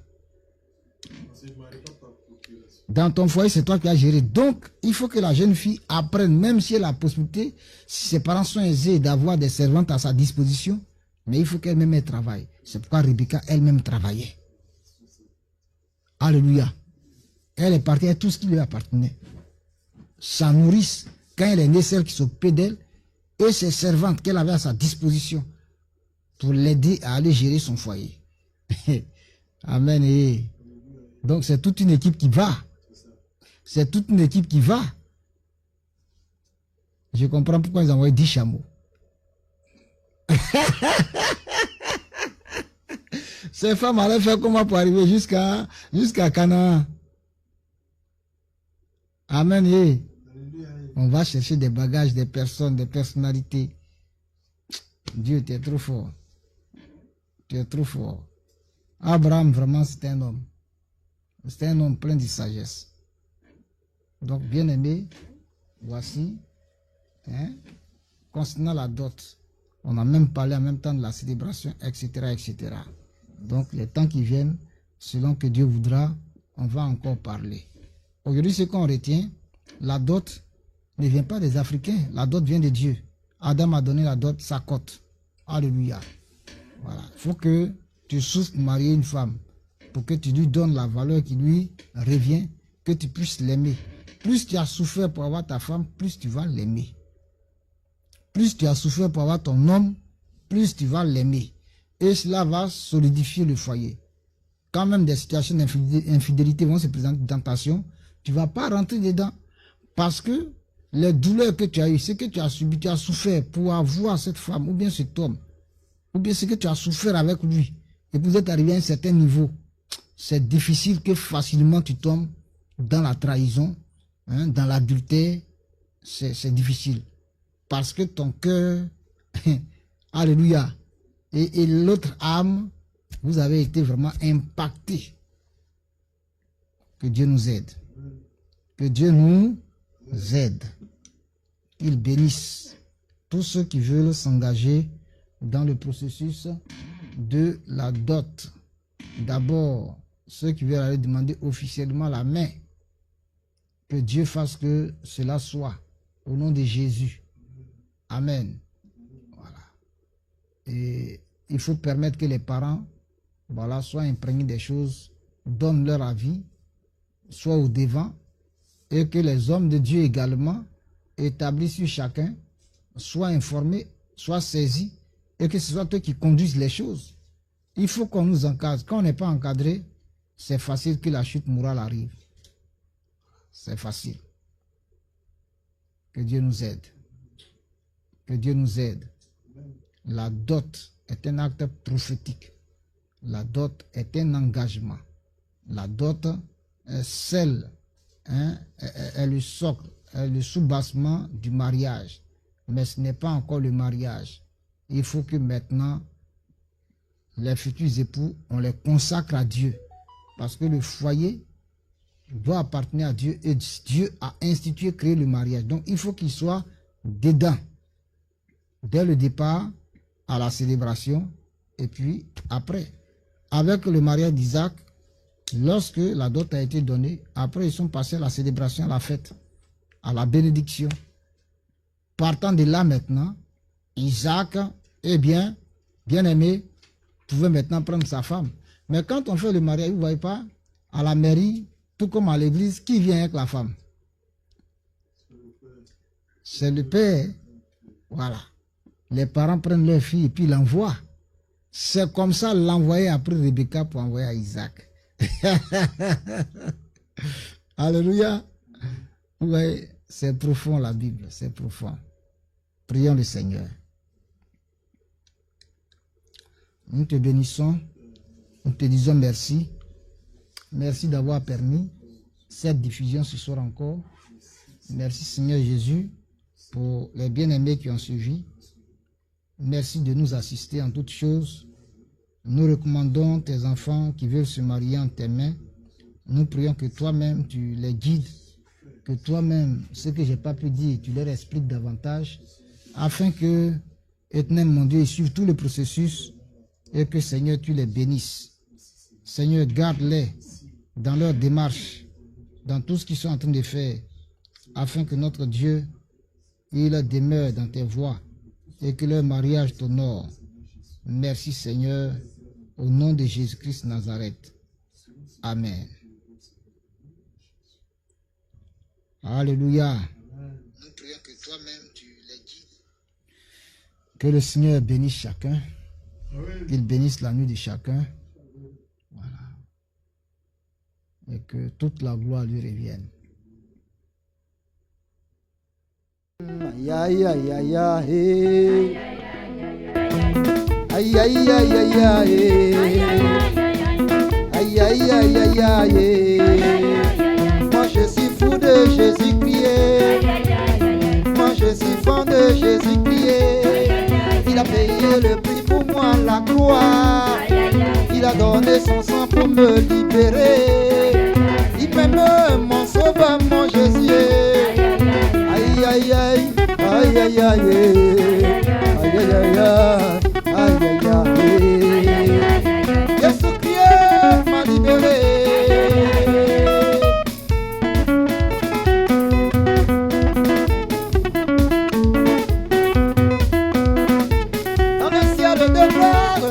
Dans ton foyer, c'est toi qui as géré. Donc, il faut que la jeune fille apprenne, même si elle a la possibilité, si ses parents sont aisés d'avoir des servantes à sa disposition, mais il faut qu'elle-même travaille. C'est pourquoi Rebecca elle-même travaillait. Alléluia. Elle est partie avec tout ce qui lui appartenait. Sa nourrice, quand elle est née, celle qui s'occupait d'elle, et ses servantes qu'elle avait à sa disposition pour l'aider à aller gérer son foyer. Amen. Et donc c'est toute une équipe qui va. C'est toute une équipe qui va. Je comprends pourquoi ils ont envoyé 10 chameaux. Ces femmes allaient faire comment pour arriver jusqu'à Canaan. Amen. Et on va chercher des bagages, des personnes, des personnalités. Dieu, tu es trop fort. Tu es trop fort. Abraham, vraiment, c'est un homme. C'est un homme plein de sagesse. Donc, bien aimé, voici, concernant la dot, on a même parlé en même temps de la célébration, etc., etc. Donc, les temps qui viennent, selon que Dieu voudra, on va encore parler. Aujourd'hui, ce qu'on retient, la dot ne vient pas des Africains, la dot vient de Dieu. Adam a donné la dot, sa cote. Alléluia. Voilà. Il faut que tu souffres de marier une femme pour que tu lui donnes la valeur qui lui revient, que tu puisses l'aimer. Plus tu as souffert pour avoir ta femme, plus tu vas l'aimer. Plus tu as souffert pour avoir ton homme, plus tu vas l'aimer. Et cela va solidifier le foyer. Quand même des situations d'infidélité vont se présenter, de tentation, tu ne vas pas rentrer dedans. Parce que les douleurs que tu as eues, ce que tu as subi, tu as souffert pour avoir cette femme, ou bien cet homme, ou bien ce que tu as souffert avec lui, et vous êtes arrivé à un certain niveau, c'est difficile que facilement tu tombes dans la trahison, dans l'adultère, c'est difficile. Parce que ton cœur, alléluia, et l'autre âme, vous avez été vraiment impacté. Que Dieu nous aide. Que Dieu nous aide. Qu'il bénisse tous ceux qui veulent s'engager dans le processus de la dot. D'abord, ceux qui veulent aller demander officiellement la main. Que Dieu fasse que cela soit. Au nom de Jésus. Amen. Voilà. Et il faut permettre que les parents, voilà, soient imprégnés des choses, donnent leur avis, soient au devant, et que les hommes de Dieu également, établis sur chacun, soient informés, soient saisis, et que ce soit eux qui conduisent les choses. Il faut qu'on nous encadre. Quand on n'est pas encadré, c'est facile que la chute morale arrive. C'est facile. Que Dieu nous aide. Que Dieu nous aide. La dot est un acte prophétique. La dot est un engagement. La dot est celle, est le socle, est le soubassement du mariage. Mais ce n'est pas encore le mariage. Il faut que maintenant, les futurs époux, on les consacre à Dieu. Parce que le foyer doit appartenir à Dieu et Dieu a institué, créé le mariage. Donc il faut qu'il soit dedans. Dès le départ, à la célébration, et puis après. Avec le mariage d'Isaac, lorsque la dot a été donnée, après ils sont passés à la célébration, à la fête, à la bénédiction. Partant de là maintenant, Isaac, eh bien, bien-aimé, pouvait maintenant prendre sa femme. Mais quand on fait le mariage, vous ne voyez pas, à la mairie, tout comme à l'église, qui vient avec la femme? C'est le père. Voilà. Les parents prennent leur fille et puis l'envoient. C'est comme ça l'envoyer après Rebecca pour envoyer à Isaac. Alléluia. Vous voyez, c'est profond la Bible, c'est profond. Prions le Seigneur. Nous te bénissons, nous te disons merci. Merci d'avoir permis cette diffusion ce soir encore. Merci Seigneur Jésus pour les bien-aimés qui ont suivi. Merci de nous assister en toutes choses. Nous recommandons tes enfants qui veulent se marier en tes mains. Nous prions que toi-même tu les guides, que toi-même, ce que je n'ai pas pu dire, tu leur expliques davantage, afin que, éternel mon Dieu, ils suivent tout le processus et que Seigneur, tu les bénisses. Seigneur, garde-les dans leur démarche, dans tout ce qu'ils sont en train de faire, afin que notre Dieu, il demeure dans tes voies et que leur mariage t'honore. Merci Seigneur, au nom de Jésus-Christ Nazareth. Amen. Alléluia. Nous prions que toi-même tu les guides. Que le Seigneur bénisse chacun. Qu'il bénisse la nuit de chacun. Voilà. Et que toute la gloire lui revienne. Aïe aïe aïe aïe aïe. Aïe aïe aïe aïe aïe. Aïe aïe aïe aïe aïe. Moi je suis fou de Jésus-Christ. Moi je suis fan de Jésus-Christ. Il a payé le prix pour moi, la gloire. Il a donné son sang pour me libérer. Il m'aime, mon sauveur, mon Jésus. Aïe aïe aïe, aïe aïe aïe, aïe aïe aïe, aïe aïe aïe. Jésus-Christ m'a libéré. Dans le ciel de gloire,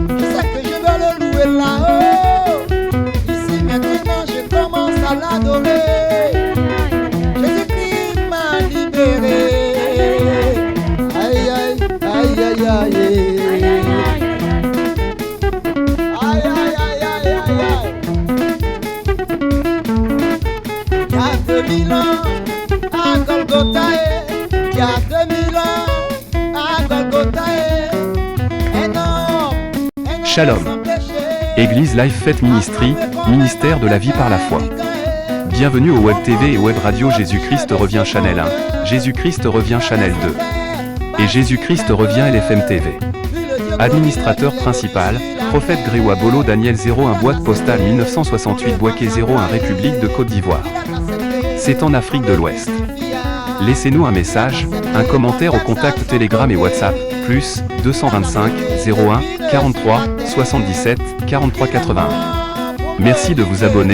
je sais que je vais le louer là-haut. Ici maintenant je commence à l'adorer. Aïe aïe aïe aïe aïe. Aïe aïe aïe aïe aïe. Il y a 2000 ans à Golgotha, il y a 2000 ans à Golgotha. Shalom. Église Life Fête Ministry, ministère de la vie par la foi. Bienvenue au Web TV et Web Radio Jésus-Christ revient Channel 1, Jésus-Christ revient Channel 2 et Jésus-Christ revient LFM TV. Administrateur principal, Prophète Grégoire Bolo Daniel 01 boîte postale 1968 Bouaké 01 République de Côte d'Ivoire. C'est en Afrique de l'Ouest. Laissez-nous un message, un commentaire au contact Telegram et WhatsApp, plus 225 01 43 77 43 81. Merci de vous abonner.